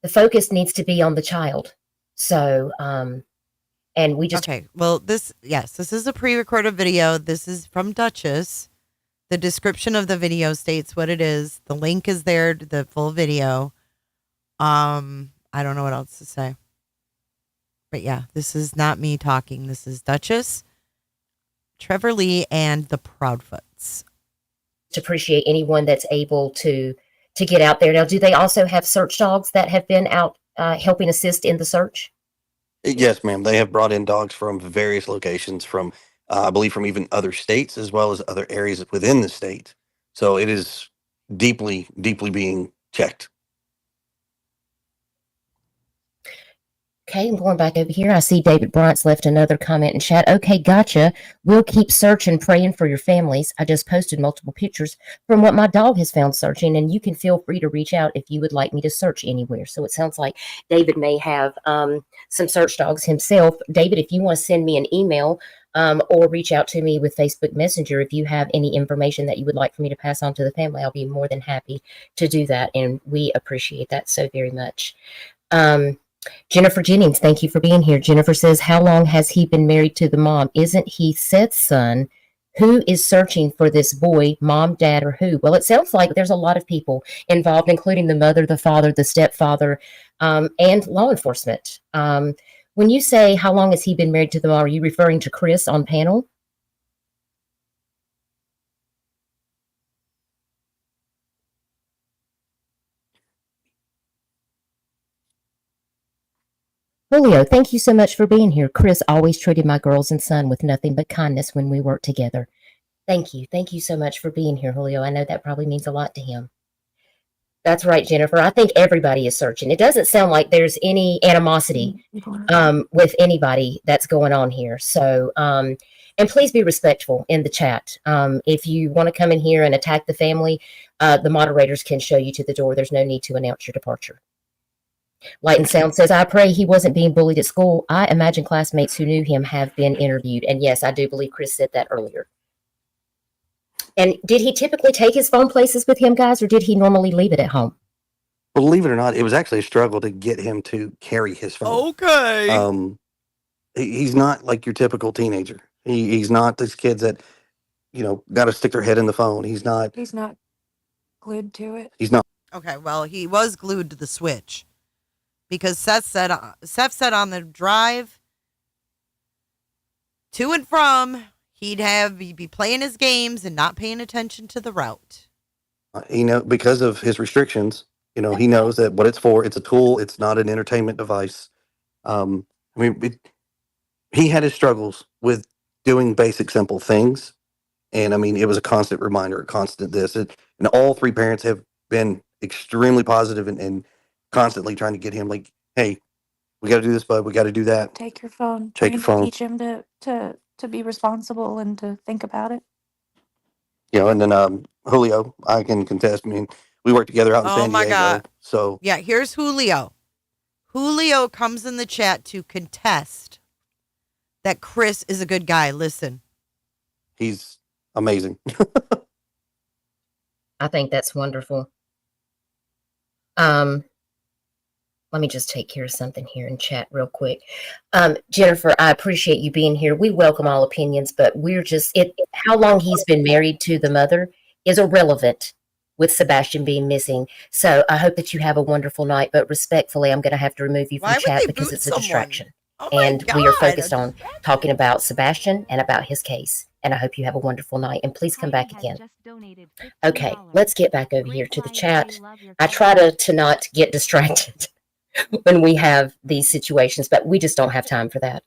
the focus needs to be on the child. So, and we just... Okay, well, this is a pre-recorded video. This is from Duchess. The description of the video states what it is. The link is there to the full video. I don't know what else to say. But yeah, this is not me talking. This is Duchess, Trevor Lee, and the Proudfoots. Appreciate anyone that's able to get out there. Now, do they also have search dogs that have been out helping assist in the search? Yes, ma'am. They have brought in dogs from various locations, from I believe from even other states as well as other areas within the state. So it is deeply, deeply being checked. Okay, I'm going back over here. I see David Bryant's left another comment in chat. Okay, gotcha. We'll keep searching, praying for your families. I just posted multiple pictures from what my dog has found searching, and you can feel free to reach out if you would like me to search anywhere. So it sounds like David may have some search dogs himself. David, if you want to send me an email or reach out to me with Facebook Messenger, if you have any information that you would like for me to pass on to the family, I'll be more than happy to do that, and we appreciate that so very much. Jennifer Jennings, thank you for being here. Jennifer says, how long has he been married to the mom? Isn't he Seth's son? Who is searching for this boy, mom, dad, or who? Well, it sounds like there's a lot of people involved, including the mother, the father, the stepfather, and law enforcement. When you say how long has he been married to the mom, are you referring to Chris on panel? Julio, thank you so much for being here. Chris always treated my girls and son with nothing but kindness when we worked together. Thank you. Thank you so much for being here, Julio. I know that probably means a lot to him. That's right, Jennifer. I think everybody is searching. It doesn't sound like there's any animosity with anybody that's going on here. So, and please be respectful in the chat. If you want to come in here and attack the family, the moderators can show you to the door. There's no need to announce your departure. Light and Sound says, I pray he wasn't being bullied at school. I imagine classmates who knew him have been interviewed. And yes, I do believe Chris said that earlier. And did he typically take his phone places with him, guys, or did he normally leave it at home? Believe it or not, it was actually a struggle to get him to carry his phone. Okay. He's not like your typical teenager. He's not these kids that, got to stick their head in the phone. He's not Glued to it. He's not. Okay, well, he was glued to the switch because Seth said on the drive to and from, he'd be playing his games and not paying attention to the route. Because of his restrictions, he knows that what it's for. It's a tool. It's not an entertainment device. He had his struggles with doing basic, simple things. And it was a constant reminder, a constant this. And all three parents have been extremely positive and constantly trying to get him like, hey, we got to do this, bud. We got to do that. Take your phone. Take your phone. Teach him to be responsible and to think about it. And then Julio, I can contest. We worked together out in San Diego. My God. So yeah, here's Julio. Julio comes in the chat to contest that Chris is a good guy. Listen. He's amazing. I think that's wonderful. Let me just take care of something here in chat real quick. Jennifer, I appreciate you being here. We welcome all opinions, but how long he's been married to the mother is irrelevant with Sebastian being missing. So I hope that you have a wonderful night, but respectfully, I'm going to have to remove you from chat because it's a distraction. And we are focused on talking about Sebastian and about his case. And I hope you have a wonderful night. And please come back again. Okay, let's get back over here to the chat. I try to not get distracted when we have these situations, but we just don't have time for that.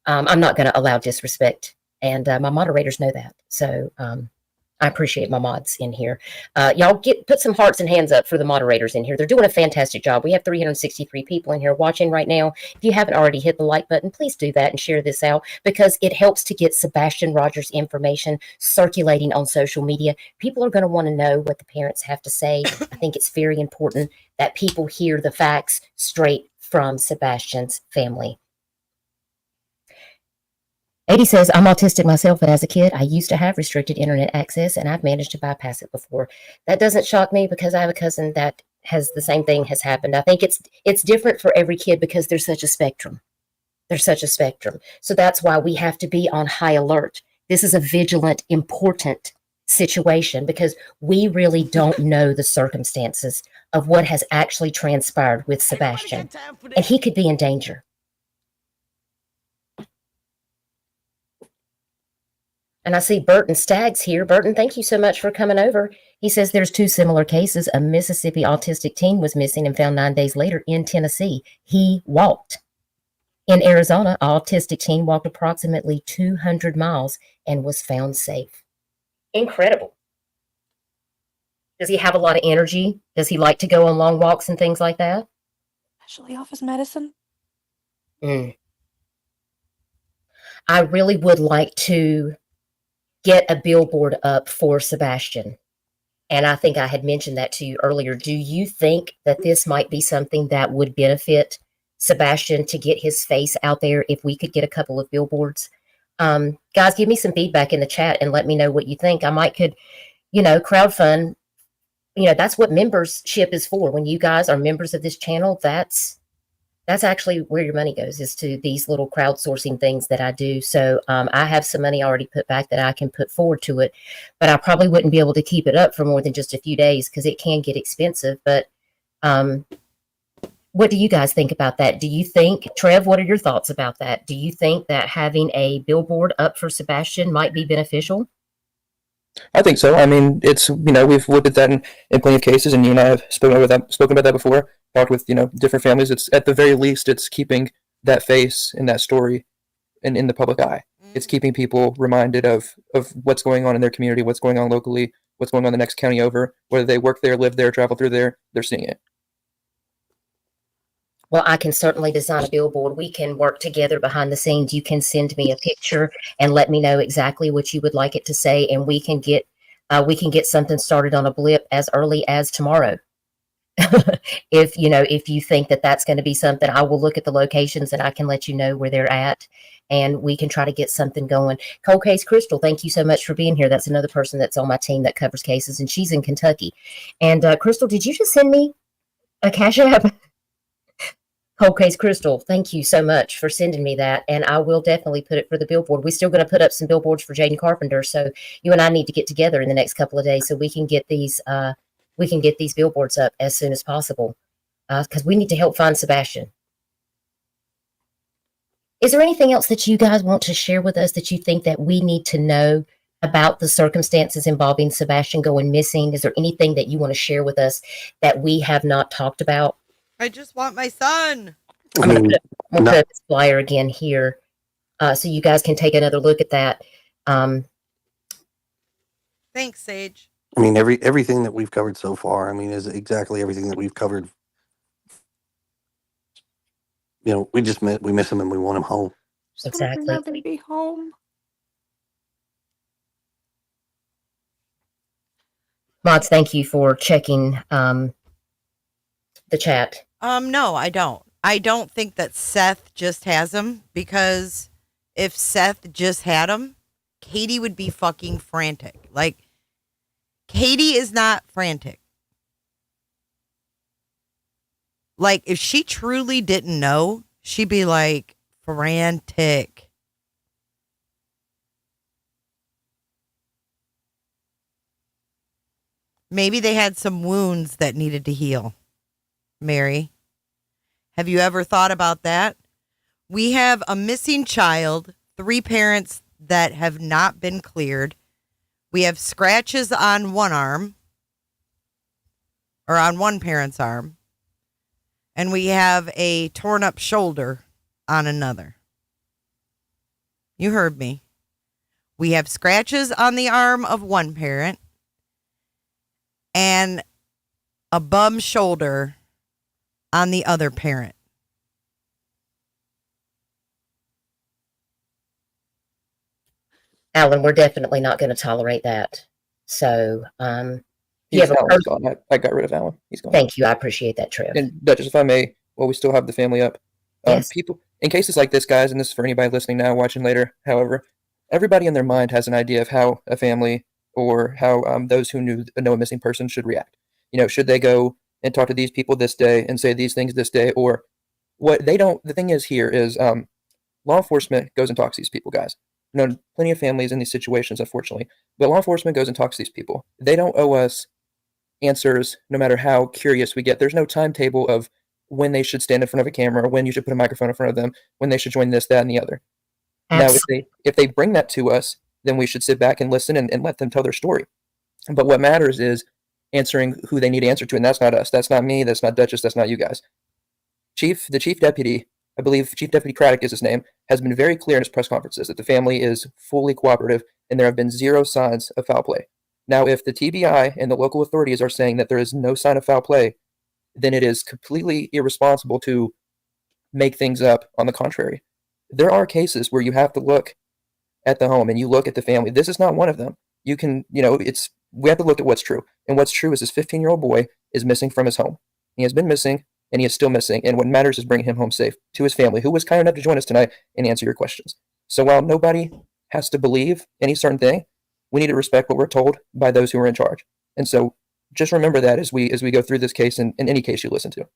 I'm not going to allow disrespect. And my moderators know that. So I appreciate my mods in here. Y'all put some hearts and hands up for the moderators in here. They're doing a fantastic job. We have 363 people in here watching right now. If you haven't already hit the like button, please do that and share this out because it helps to get Sebastian Rogers information circulating on social media. People are going to want to know what the parents have to say. I think it's very important that people hear the facts straight from Sebastian's family. 80 says, I'm autistic myself, and as a kid, I used to have restricted internet access, and I've managed to bypass it before. That doesn't shock me because I have a cousin that has the same thing has happened. I think it's different for every kid because there's such a spectrum. There's such a spectrum. So that's why we have to be on high alert. This is a vigilant, important situation because we really don't know the circumstances of what has actually transpired with Sebastian, and he could be in danger. And I see Burton Staggs here. Burton, thank you so much for coming over. He says there's two similar cases. A Mississippi autistic teen was missing and found 9 days later in Tennessee. He walked. In Arizona, an autistic teen walked approximately 200 miles and was found safe. Incredible. Does he have a lot of energy? Does he like to go on long walks and things like that? Especially office medicine. I really would like to get a billboard up for Sebastian. And I think I had mentioned that to you earlier. Do you think that this might be something that would benefit Sebastian to get his face out there if we could get a couple of billboards? Guys, give me some feedback in the chat and let me know what you think. I could crowdfund. That's what membership is for. When you guys are members of this channel, that's That's actually where your money goes, is to these little crowdsourcing things that I do. So I have some money already put back that I can put forward to it, but I probably wouldn't be able to keep it up for more than just a few days because it can get expensive. But what do you guys think about that? Do you think, Trev, what are your thoughts about that? Do you think that having a billboard up for Sebastian might be beneficial? I think so. I mean, it's, we've looked at that in plenty of cases, and you and I have spoken about that before. Talked with different families. It's at the very least, it's keeping that face and that story in the public eye. It's keeping people reminded of what's going on in their community, what's going on locally, what's going on in the next county over. Whether they work there, live there, travel through there, they're seeing it. Well, I can certainly design a billboard. We can work together behind the scenes. You can send me a picture and let me know exactly what you would like it to say, and we can get something started on a blip as early as tomorrow. If you think that that's going to be something, I will look at the locations and I can let you know where they're at, and we can try to get something going. Cold Case Crystal, thank you so much for being here. That's another person that's on my team that covers cases, and she's in Kentucky. And Crystal, did you just send me a Cash App? Cold Case Crystal, thank you so much for sending me that, and I will definitely put it for the billboard. We're still going to put up some billboards for Jaden Carpenter, so you and I need to get together in the next couple of days so we can get these billboards up as soon as possible, because we need to help find Sebastian. Is there anything else that you guys want to share with us that you think that we need to know about the circumstances involving Sebastian going missing? Is there anything that you want to share with us that we have not talked about? I just want my son. I'm going to put up this flyer again here so you guys can take another look at that. Thanks, Sage. I mean, everything that we've covered so far, I mean, is exactly everything that we've covered. We miss him and we want him home. Exactly. Not going to be home. Mods, thank you for checking the chat. No, I don't. I don't think that Seth just has him, because if Seth just had him, Katie would be fucking frantic. Like, Katie is not frantic. Like, if she truly didn't know, she'd be like frantic. Maybe they had some wounds that needed to heal. Mary, have you ever thought about that? We have a missing child, 3 parents that have not been cleared. We have scratches on one arm, or on one parent's arm, and we have a torn up shoulder on another. You heard me. We have scratches on the arm of one parent and a bum shoulder on the other parent. Alan, we're definitely not going to tolerate that. So, Alan's gone. I got rid of Alan. He's gone. Thank you. I appreciate that, Trev. And Duchess, if I may, while we still have the family up, Yes. people, in cases like this, guys, and this is for anybody listening now, watching later, however, everybody in their mind has an idea of how a family or how those who know a missing person should react. Should they go and talk to these people this day and say these things this day, or what they don't. The thing is here is law enforcement goes and talks to these people, guys. Plenty of families in these situations, unfortunately, but law enforcement goes and talks to these people. They don't owe us answers, no matter how curious we get. There's no timetable of when they should stand in front of a camera, or when you should put a microphone in front of them, when they should join this, that, and the other. Absolutely. Now, if they bring that to us, then we should sit back and listen and let them tell their story. But what matters is answering who they need to answer to, and that's not us. That's not me. That's not Duchess. That's not you guys. The chief deputy, I believe Chief Deputy Craddock is his name, has been very clear in his press conferences that the family is fully cooperative and there have been 0 signs of foul play. Now, if the TBI and the local authorities are saying that there is no sign of foul play, then it is completely irresponsible to make things up. On the contrary, there are cases where you have to look at the home and you look at the family. This is not one of them. We have to look at what's true. And what's true is this 15-year-old boy is missing from his home. He has been missing, and he is still missing. And what matters is bringing him home safe to his family, who was kind enough to join us tonight and answer your questions. So while nobody has to believe any certain thing, we need to respect what we're told by those who are in charge. And so just remember that as we go through this case and in any case you listen to.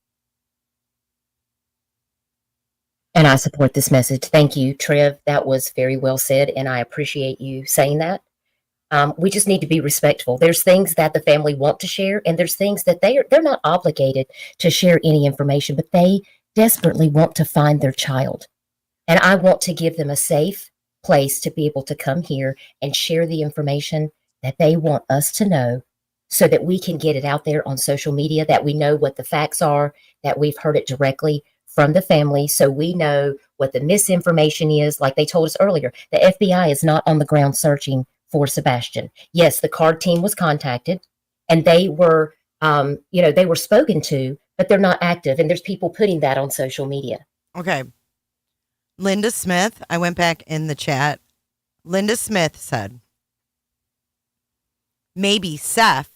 And I support this message. Thank you, Trev. That was very well said, and I appreciate you saying that. We just need to be respectful. There's things that the family want to share, and there's things that they're not obligated to share any information, but they desperately want to find their child. And I want to give them a safe place to be able to come here and share the information that they want us to know so that we can get it out there on social media, that we know what the facts are, that we've heard it directly from the family, so we know what the misinformation is. Like they told us earlier, the FBI is not on the ground searching for Sebastian. Yes, the card team was contacted and they were, they were spoken to, but they're not active. And there's people putting that on social media. Okay. Linda Smith, I went back in the chat. Linda Smith said, maybe Seth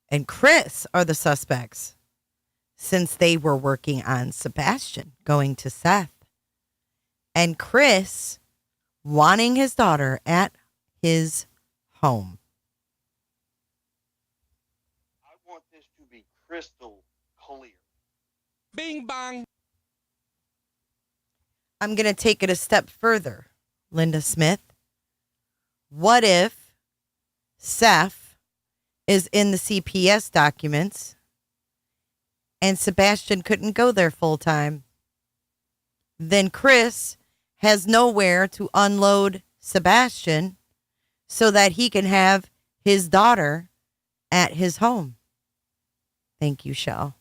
and Chris are the suspects since they were working on Sebastian going to Seth. And Chris wanting his daughter at his home. I want this to be crystal clear. Bing bang. I'm going to take it a step further, Linda Smith. What if Seth is in the CPS documents and Sebastian couldn't go there full time? Then Chris has nowhere to unload Sebastian so that he can have his daughter at his home. Thank you, Shell.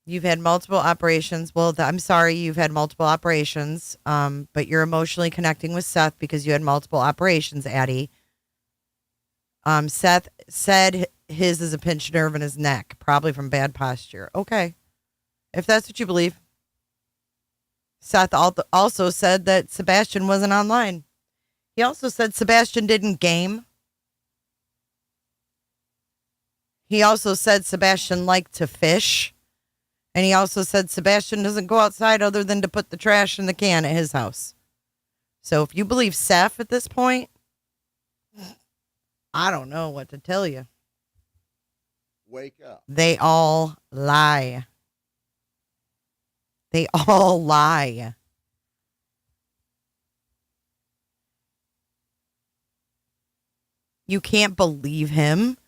You've had multiple operations. Well, I'm sorry you've had multiple operations, but you're emotionally connecting with Seth because you had multiple operations, Addie. Seth said his is a pinched nerve in his neck, probably from bad posture. Okay, if that's what you believe. Seth also said that Sebastian wasn't online. He also said Sebastian didn't game. He also said Sebastian liked to fish. And he also said Sebastian doesn't go outside other than to put the trash in the can at his house. So if you believe Seth at this point, I don't know what to tell you. Wake up. They all lie. They all lie. You can't believe him.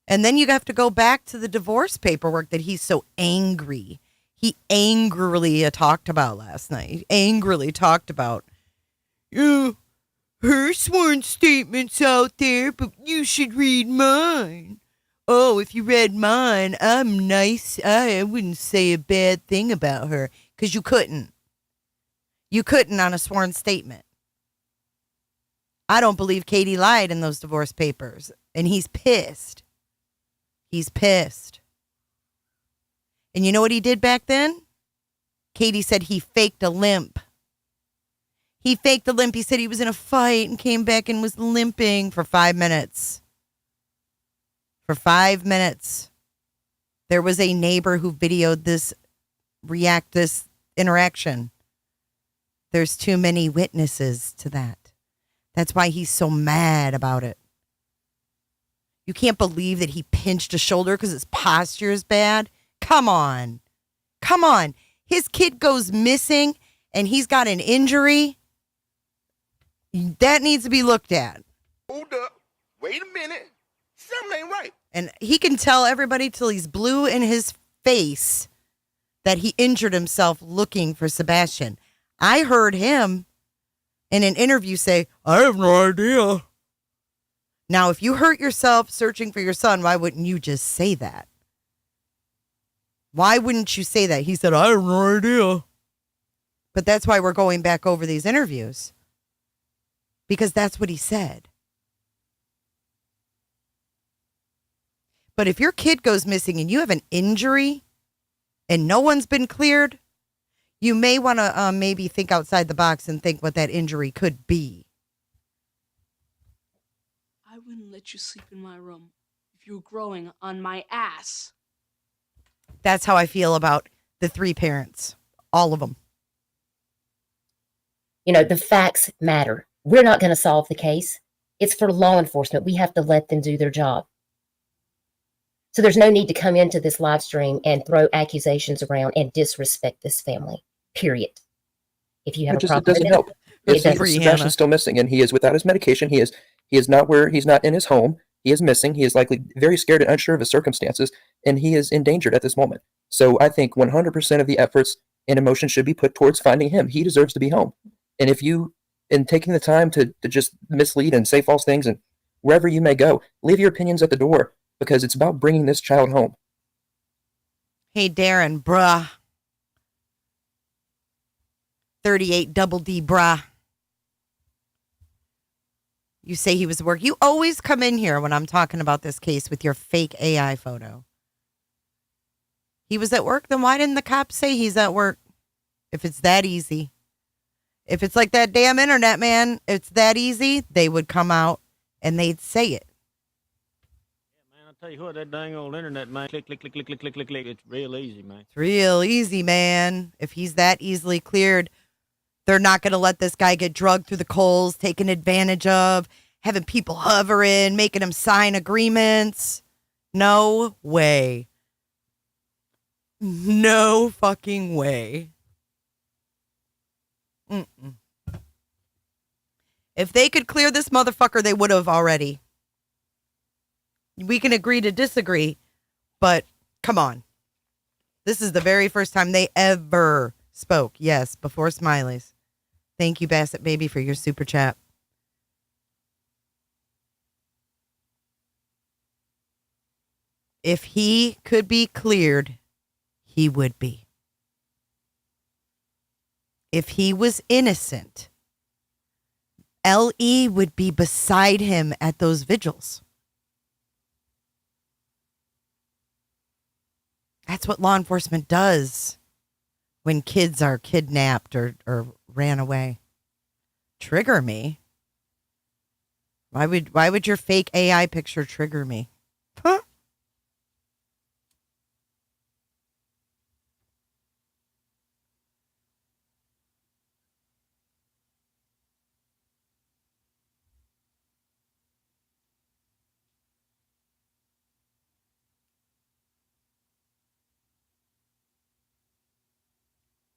And then you have to go back to the divorce paperwork that he's so angry. He angrily talked about last night. He angrily talked about, her sworn statement's out there, but you should read mine. Oh, if you read mine, I'm nice. I wouldn't say a bad thing about her. Because you couldn't. You couldn't on a sworn statement. I don't believe Katie lied in those divorce papers. And he's pissed. He's pissed. And you know what he did back then? Katie said he faked a limp. He faked a limp. He said he was in a fight and came back and was limping for 5 minutes. For 5 minutes. There was a neighbor who videoed this interaction. There's too many witnesses to that. That's why he's so mad about it. You can't believe that he pinched a shoulder because his posture is bad. Come on. Come on. His kid goes missing and he's got an injury. That needs to be looked at. Hold up. Wait a minute. Something ain't right. And he can tell everybody till he's blue in his face that he injured himself looking for Sebastian. I heard him in an interview say, I have no idea. Now, if you hurt yourself searching for your son, why wouldn't you just say that? Why wouldn't you say that? He said, I have no idea. But that's why we're going back over these interviews. Because that's what he said. But if your kid goes missing and you have an injury and no one's been cleared, you may want to maybe think outside the box and think what that injury could be. I wouldn't let you sleep in my room if you were growing on my ass. That's how I feel about the 3 parents. All of them. You know, the facts matter. We're not going to solve the case. It's for law enforcement. We have to let them do their job. So there's no need to come into this live stream and throw accusations around and disrespect this family, period. If you have It a problem doesn't with help. it It's doesn't. free, Sebastian's Hannah. still missing, and he is without his medication. He is not in his home. He is missing. He is likely very scared and unsure of his circumstances, and he is endangered at this moment. So I think 100% of the efforts and emotion should be put towards finding him. He deserves to be home. And if you, in taking the time to just mislead and say false things, and wherever you may go, leave your opinions at the door, because it's about bringing this child home. Hey, Darren, bruh. 38 double D, bruh. You say he was at work. You always come in here when I'm talking about this case with your fake AI photo. He was at work? Then why didn't the cops say he's at work? If it's that easy. If it's like that damn internet, man, it's that easy, they would come out and they'd say it. Yeah, man, I'll tell you what, that dang old internet, man, click, click, click, click, click, click, click, click. It's real easy, man. It's real easy, man. If he's that easily cleared, they're not going to let this guy get drugged through the coals, taken advantage of, having people hovering, making him sign agreements. No way. No fucking way. Mm-mm. If they could clear this motherfucker, they would have already. We can agree to disagree, but come on. This is the very first time they ever spoke. Yes, before Smileys. Thank you, Bassett Baby, for your super chat. If he could be cleared, he would be. If he was innocent, L.E. would be beside him at those vigils. That's what law enforcement does when kids are kidnapped or ran away. Trigger me? Why would your fake AI picture trigger me? Huh?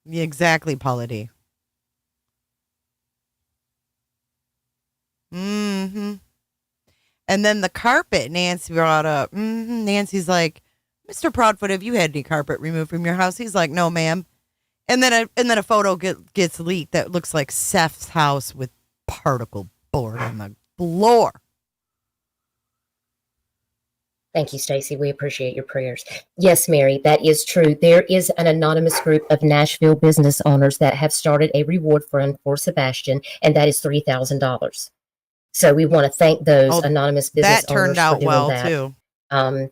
Yeah, exactly, Paula D. Mm-hmm. And then the carpet Nancy brought up. Mm-hmm. Nancy's like, Mr. Proudfoot, have you had any carpet removed from your house? He's like, no, ma'am. And then a photo gets leaked that looks like Seth's house with particle board on the floor. Thank you, Stacy. We appreciate your prayers. Yes, Mary, that is true. There is an anonymous group of Nashville business owners that have started a reward fund for Sebastian, and that is $3,000. So we want to thank those anonymous business that turned owners out for doing well that. too.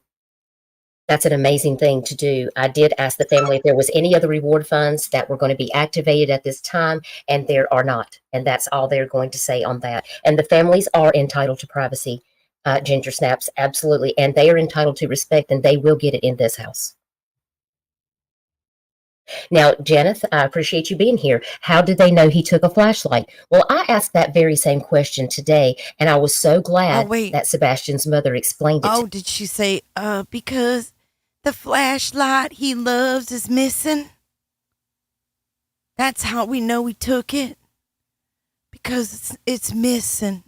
That's an amazing thing to do. I did ask the family if there was any other reward funds that were going to be activated at this time, and there are not. And that's all they're going to say on that. And the families are entitled to privacy. Ginger Snaps, absolutely. And they are entitled to respect, and they will get it in this house. Now, Janeth, I appreciate you being here. How did they know he took a flashlight? Well, I asked that very same question today, and I was so glad that Sebastian's mother explained it. Oh, did she say, because the flashlight he loves is missing? That's how we know he took it? Because it's missing.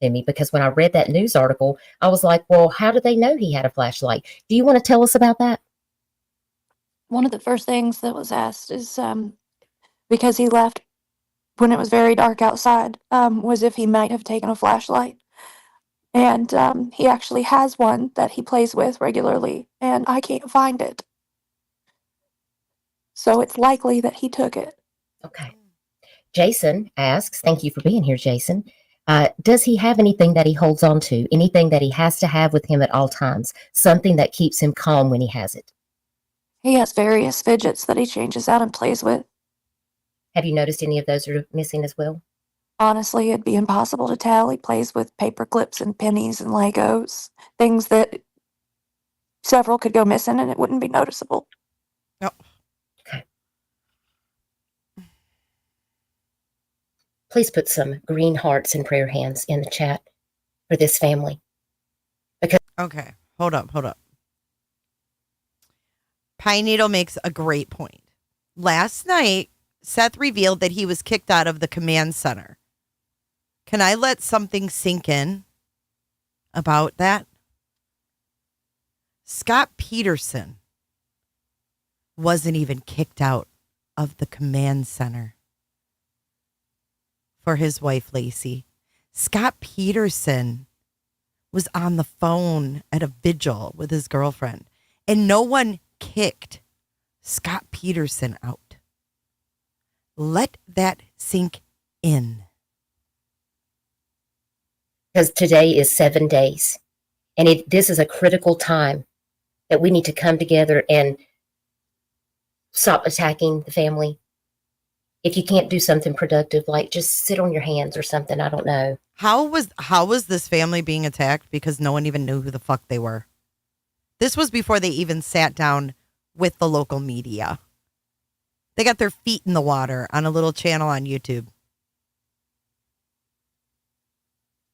Me, because when I read that news article, I was like, well, how did they know he had a flashlight? Do you want to tell us about that? One of the first things that was asked is because he left when it was very dark outside, was if he might have taken a flashlight. And he actually has one that he plays with regularly, and I can't find it. So it's likely that he took it. Okay. Jason asks, thank you for being here, Jason. Does he have anything that he holds on to? Anything that he has to have with him at all times? Something that keeps him calm when he has it? He has various fidgets that he changes out and plays with. Have you noticed any of those are missing as well? Honestly, it'd be impossible to tell. He plays with paper clips and pennies and Legos, things that several could go missing and it wouldn't be noticeable. No. Okay. Please put some green hearts and prayer hands in the chat for this family. Okay, Hold up. Pine Needle makes a great point. Last night, Seth revealed that he was kicked out of the command center. Can I let something sink in about that? Scott Peterson wasn't even kicked out of the command center for his wife, Lacey. Scott Peterson was on the phone at a vigil with his girlfriend, and no one kicked Scott Peterson out. Let that sink in. Because today is 7 days. And this is a critical time that we need to come together and stop attacking the family. If you can't do something productive, like just sit on your hands or something, I don't know. How was this family being attacked? Because no one even knew who the fuck they were. This was before they even sat down with the local media. They got their feet in the water on a little channel on YouTube.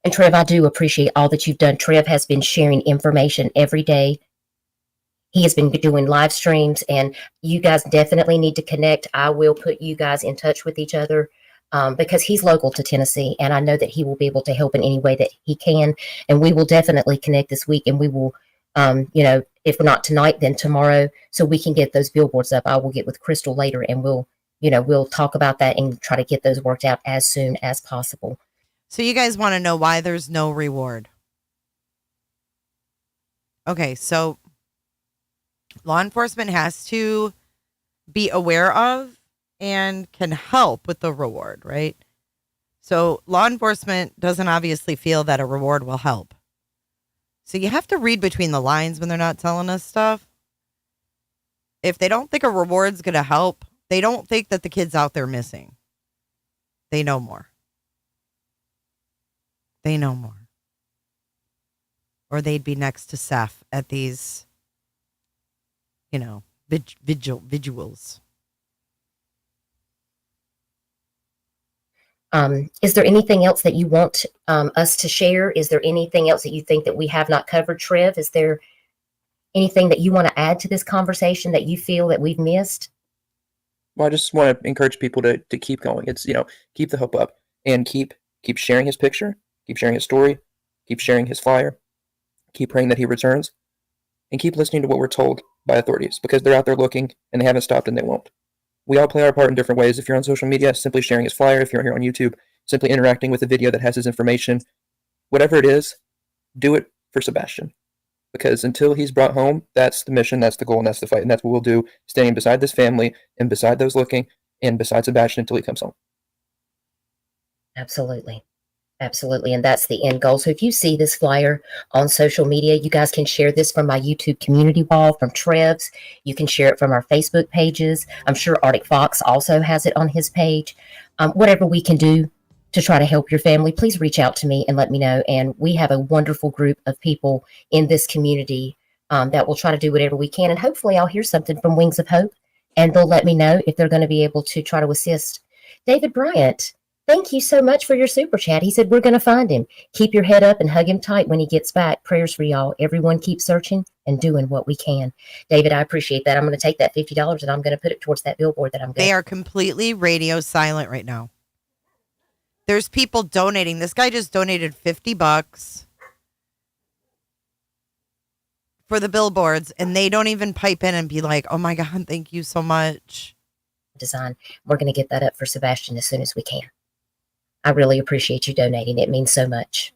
And Trev, I do appreciate all that you've done. Trev has been sharing information every day. He has been doing live streams, and you guys definitely need to connect. I will put you guys in touch with each other because he's local to Tennessee, and I know that he will be able to help in any way that he can. And we will definitely connect this week, and we will, if not tonight, then tomorrow, so we can get those billboards up. I will get with Crystal later, and we'll talk about that and try to get those worked out as soon as possible. So you guys want to know why there's no reward? Okay, so law enforcement has to be aware of and can help with the reward, right? So law enforcement doesn't obviously feel that a reward will help. So you have to read between the lines when they're not telling us stuff. If they don't think a reward's going to help, they don't think that the kid's out there missing. They know more. They know more. Or they'd be next to Seth at these, vigils. Is there anything else that you want us to share? Is there anything else that you think that we have not covered, Trev? Is there anything that you want to add to this conversation that you feel that we've missed? Well, I just want to encourage people to keep going. It's, keep the hope up and keep sharing his picture, keep sharing his story, keep sharing his flyer, keep praying that he returns, and keep listening to what we're told by authorities, because they're out there looking and they haven't stopped and they won't. We all play our part in different ways. If you're on social media, simply sharing his flyer. If you're here on YouTube, simply interacting with a video that has his information. Whatever it is, do it for Sebastian. Because until he's brought home, that's the mission, that's the goal, and that's the fight. And that's what we'll do, standing beside this family and beside those looking and beside Sebastian until he comes home. Absolutely. Absolutely. And that's the end goal. So if you see this flyer on social media, you guys can share this from my YouTube community wall, from Trev's. You can share it from our Facebook pages. I'm sure Arctic Fox also has it on his page. Whatever we can do to try to help your family, please reach out to me and let me know. And we have a wonderful group of people in this community that will try to do whatever we can. And hopefully I'll hear something from Wings of Hope, and they'll let me know if they're going to be able to try to assist. David Bryant, thank you so much for your super chat. He said, we're going to find him. Keep your head up and hug him tight when he gets back. Prayers for y'all. Everyone keep searching and doing what we can. David, I appreciate that. I'm going to take that $50 and I'm going to put it towards that billboard that I'm going to. They are completely radio silent right now. There's people donating. This guy just donated $50 for the billboards, and they don't even pipe in and be like, oh my God, thank you so much. Design. We're going to get that up for Sebastian as soon as we can. I really appreciate you donating. It means so much.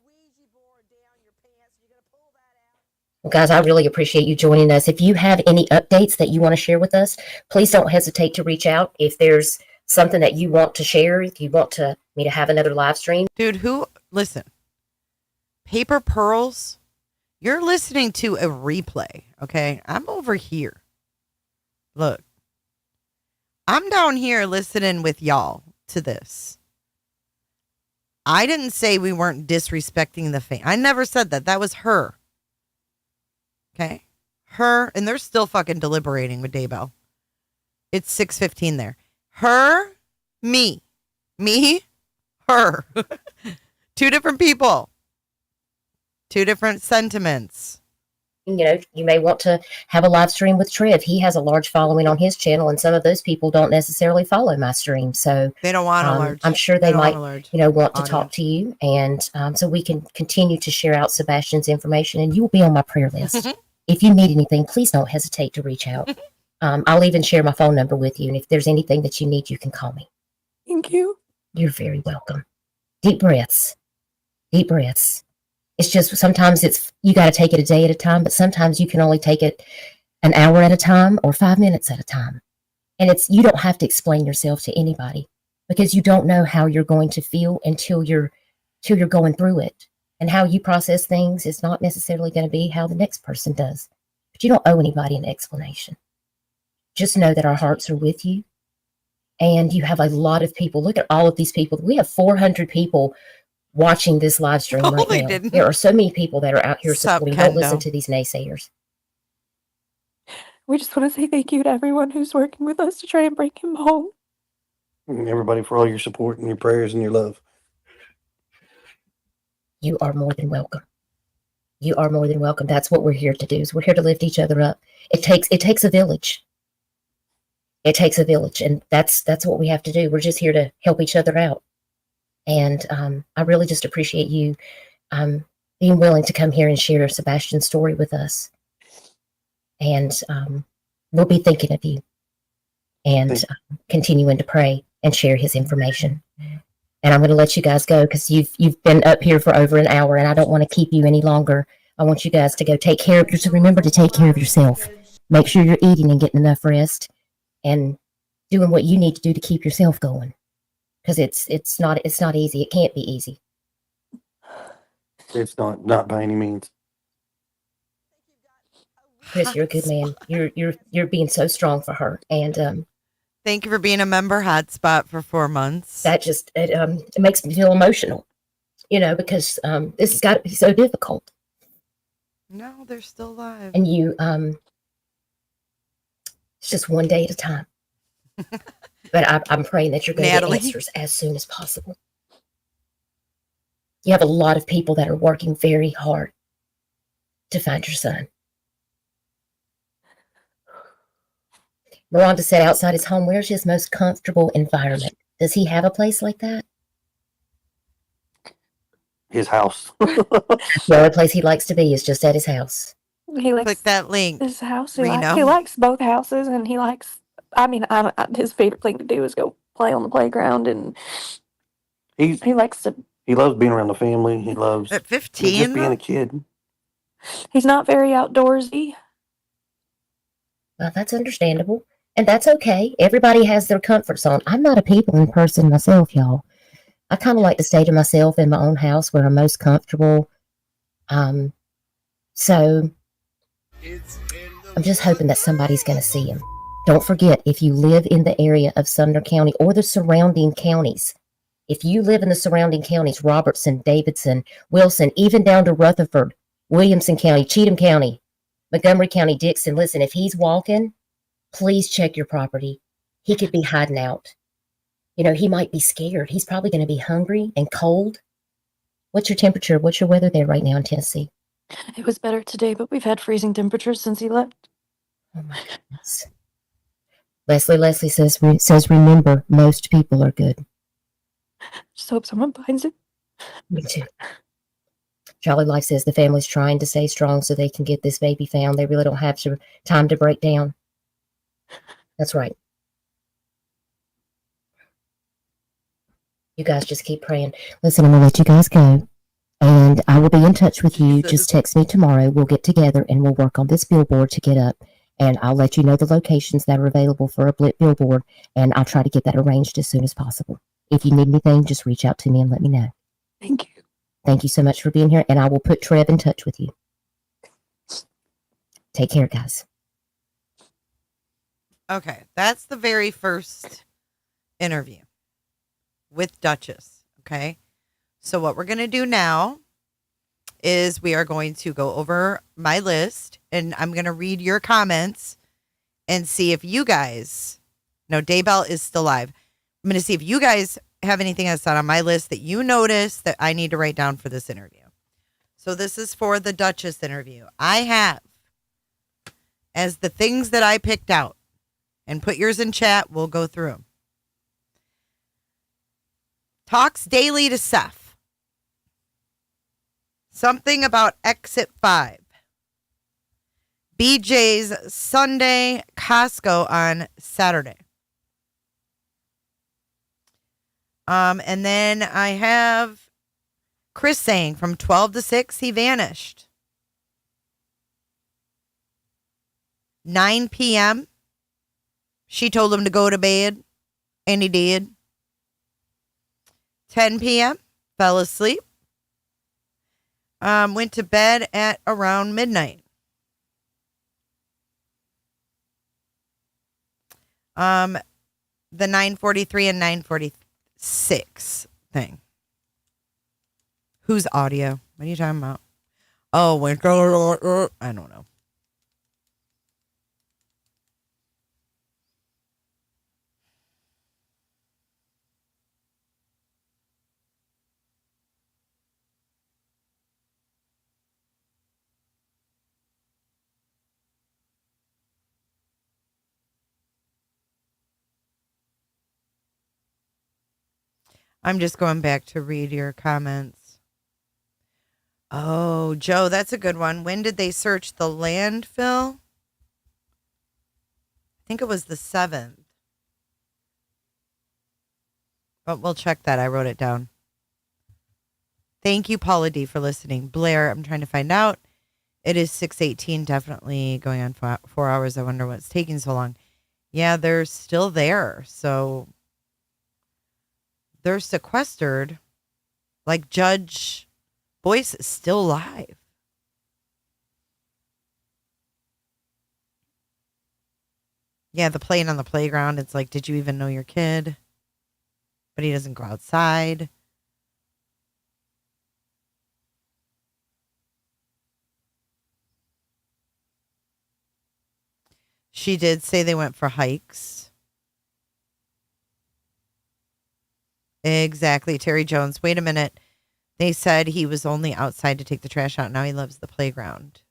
Well, guys, I really appreciate you joining us. If you have any updates that you want to share with us, please don't hesitate to reach out. If there's something that you want to share, if you want me to have another live stream. Dude, listen, Paper Pearls, you're listening to a replay, okay? I'm over here. Look, I'm down here listening with y'all to this. I didn't say we weren't disrespecting the fan. I never said that. That was her. Okay? Her, and they're still fucking deliberating with Daybell. It's 6:15 there. Her, me, her. Two different people. Two different sentiments. you may want to have a live stream with Trev. He has a large following on his channel, and some of those people don't necessarily follow my stream. So They don't want a large. I'm sure they don't might, want a large want to talk audience. to you. And so we can continue to share out Sebastian's information, and you will be on my prayer list. If you need anything, please don't hesitate to reach out. I'll even share my phone number with you. And if there's anything that you need, you can call me. Thank you. You're very welcome. Deep breaths. Deep breaths. It's just sometimes you got to take it a day at a time, but sometimes you can only take it an hour at a time or 5 minutes at a time. And you don't have to explain yourself to anybody because you don't know how you're going to feel until you're going through it. And how you process things is not necessarily going to be how the next person does. But you don't owe anybody an explanation. Just know that our hearts are with you. And you have a lot of people. Look at all of these people. We have 400 people watching this live stream right they now. didn't. There are so many people that are out here Sup, supporting. Don't listen Kendo? to these naysayers. We just want to say thank you to everyone who's working with us to try and bring him home. And everybody for all your support and your prayers and your love. You are more than welcome. You are more than welcome. That's what we're here to do. Is we're here to lift each other up. It takes a village. It takes a village, and that's what we have to do. We're just here to help each other out. And I really just appreciate you being willing to come here and share Sebastian's story with us. And we'll be thinking of you and continuing to pray and share his information. And I'm going to let you guys go because you've been up here for over an hour, and I don't want to keep you any longer. I want you guys to go take care of yourself. Remember to take care of yourself. Make sure you're eating and getting enough rest and doing what you need to do to keep yourself going. Because it's not easy. It can't be easy. It's not by any means. Chris, you're a good man. You're being so strong for her, and Thank you for being a member hotspot for 4 months. that just it makes me feel emotional, because this has got to be so difficult. No, they're still alive. And you, it's just one day at a time. But I'm praying that you're going to get Natalie. answers as soon as possible. You have a lot of people that are working very hard to find your son. Miranda said outside his home, where's his most comfortable environment? Does he have a place like that? His house. The only place he likes to be is just at his house. He likes Click that link. his house. Reno. He likes both houses, and he likes. His favorite thing to do is go play on the playground, and He he likes to. loves being around the family. He loves At just 15? being a kid. He's not very outdoorsy. Well, that's understandable. And that's okay. Everybody has their comfort zone. I'm not a peopling person myself, y'all. I kind of like to stay to myself in my own house where I'm most comfortable. So I'm just hoping that somebody's going to see him. Don't forget, if you live in the area of Sumner County or the surrounding counties, if you live in the surrounding counties, Robertson, Davidson, Wilson, even down to Rutherford, Williamson County, Cheatham County, Montgomery County, Dixon, listen, if he's walking, please check your property. He could be hiding out. He might be scared. He's probably going to be hungry and cold. What's your temperature? What's your weather there right now in Tennessee? It was better today, but we've had freezing temperatures since he left. Oh my goodness. Leslie says, remember, most people are good. Just hope someone finds him. Me too. Charlie Life says the family's trying to stay strong so they can get this baby found. They really don't have time to break down. That's right. You guys just keep praying. Listen, I'm going to let you guys go. And I will be in touch with you. Just text me tomorrow. We'll get together and we'll work on this billboard to get up. And I'll let you know the locations that are available for a billboard. And I'll try to get that arranged as soon as possible. If you need anything, just reach out to me and let me know. Thank you. Thank you so much for being here. And I will put Trev in touch with you. Take care, guys. Okay, that's the very first interview with Duchess. Okay, so what we're going to do now is we are going to go over my list and I'm going to read your comments and see if you guys, no, Daybell is still live. I'm going to see if you guys have anything that's not on my list that you notice that I need to write down for this interview. So this is for the Duchess interview. I have as the things that I picked out. And put yours in chat. We'll go through them. Talks daily to Seth. Something about Exit 5. BJ's Sunday, Costco on Saturday. And then I have Chris saying from 12 to 6, he vanished. 9 p.m., she told him to go to bed, and he did. 10 p.m., fell asleep. Went to bed at around midnight. The 9:43 and 9:46 thing. Whose audio? What are you talking about? Oh, I don't know. I'm just going back to read your comments. Oh, Joe, that's a good one. When did they search the landfill? I think it was the 7th. But we'll check that. I wrote it down. Thank you, Paula D, for listening. Blair, I'm trying to find out. It is 6:18, definitely going on 4 hours. I wonder what's taking so long. Yeah, they're still there. So they're sequestered. Like Judge Boyce is still alive. Yeah, the playing on the playground. It's like, did you even know your kid? But he doesn't go outside. She did say they went for hikes. Exactly. Terry Jones. Wait a minute. They said he was only outside to take the trash out. Now he loves the playground.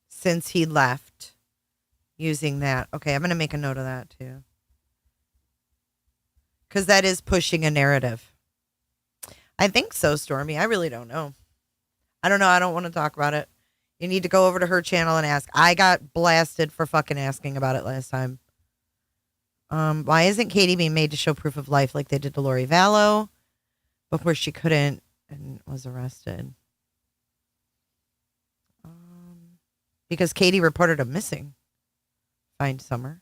Since he left using that. Okay, I'm going to make a note of that too. Because that is pushing a narrative. I think so, Stormy. I really don't know. I don't know. I don't want to talk about it. You need to go over to her channel and ask. I got blasted for fucking asking about it last time. Why isn't Katie being made to show proof of life like they did to Lori Vallow before she couldn't and was arrested? Because Katie reported him missing. Find Summer.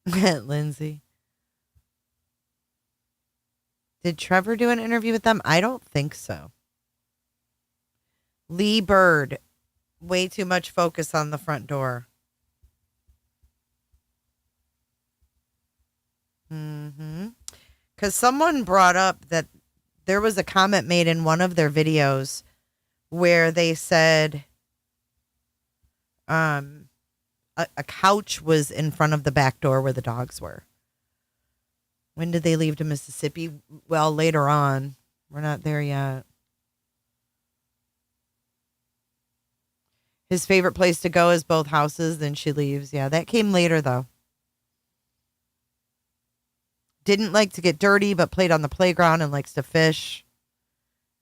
Lindsay. Did Trevor do an interview with them? I don't think so. Lee Bird. Way too much focus on the front door. Because someone brought up that there was a comment made in one of their videos where they said a couch was in front of the back door where the dogs were. When did they leave to Mississippi? Well, later on. We're not there yet. His favorite place to go is both houses. Then she leaves. Yeah, that came later, though. Didn't like to get dirty, but played on the playground and likes to fish.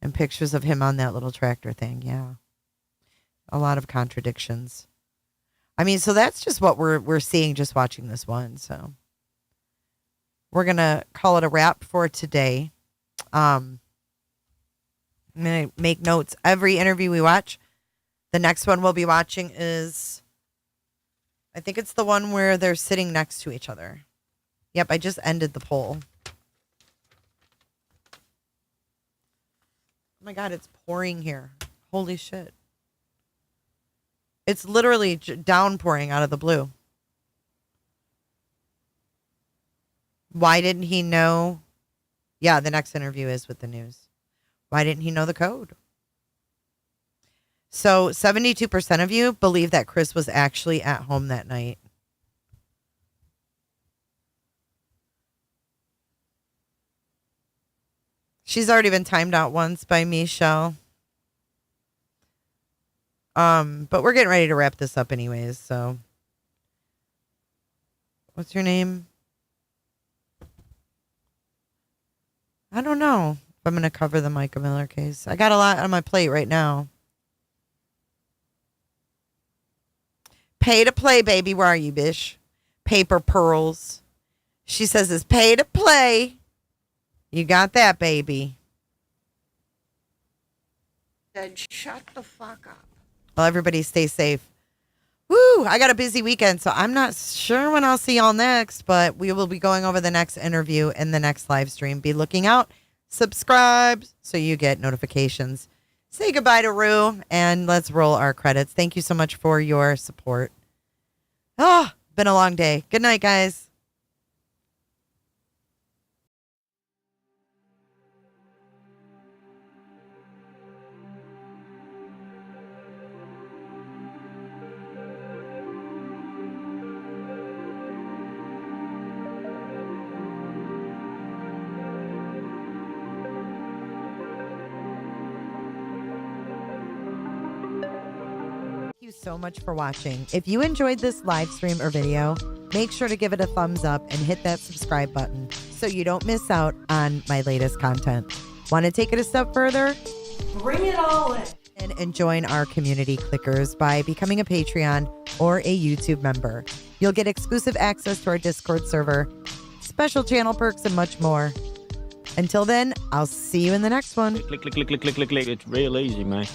And pictures of him on that little tractor thing. Yeah. A lot of contradictions. I mean, so that's just what we're seeing just watching this one. So we're going to call it a wrap for today. I'm going to make notes every interview we watch. The next one we'll be watching is, I think it's the one where they're sitting next to each other. Yep, I just ended the poll. Oh my God, it's pouring here. Holy shit. It's literally downpouring out of the blue. Why didn't he know? Yeah, the next interview is with the news. Why didn't he know the code? So 72% of you believe that Chris was actually at home that night. She's already been timed out once by Michelle. But we're getting ready to wrap this up anyways, so. What's your name? I don't know if I'm going to cover the Micah Miller case. I got a lot on my plate right now. Pay to play, baby. Where are you, bish? Paper pearls. She says it's pay to play. You got that, baby. Then shut the fuck up. Well, everybody stay safe. Woo! I got a busy weekend, so I'm not sure when I'll see y'all next, but we will be going over the next interview in the next live stream. Be looking out. Subscribe so you get notifications. Say goodbye to Rue, and let's roll our credits. Thank you so much for your support. Oh, been a long day. Good night, guys. Thank you so much for watching. If you enjoyed this live stream or video, make sure to give it a thumbs up and hit that subscribe button so you don't miss out on my latest content. Want to take it a step further? Bring it all in. And join our community clickers by becoming a Patreon or a YouTube member. You'll get exclusive access to our Discord server, special channel perks, and much more. Until then, I'll see you in the next one. Click, click, click, click, click, click, click. It's real easy, man.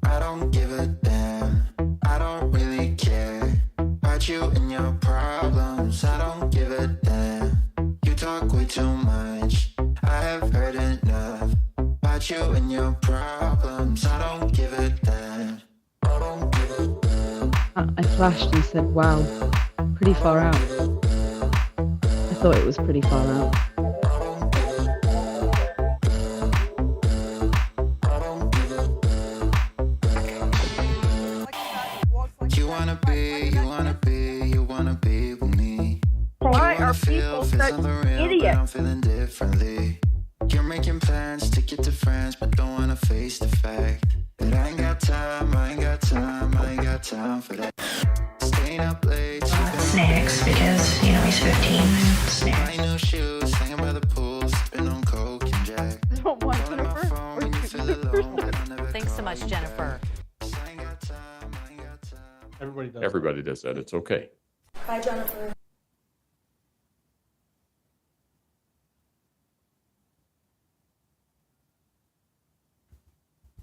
I don't give a damn. I don't really care about you and your problems. I don't give a damn. You talk way too much. I have heard enough about you and your problems. I don't give a damn. I don't give a damn. I flashed and said, wow, pretty far out. I thought it was pretty far out. You wanna be with me. Why are people such idiots? I'm feeling differently. You're making plans to get to France, but don't wanna face the fact that I ain't got time, I ain't got time, I ain't got time for that. Staying up late, snacks because, you know, he's 15. Snacks. buying new shoes, hanging by the pool, sipping on Coke and Jack. Calling my phone when you feel alone, but I'll never Thanks so much, Jennifer. I ain't got time, I ain't got time. Everybody does that. It's okay. Bye, Jennifer.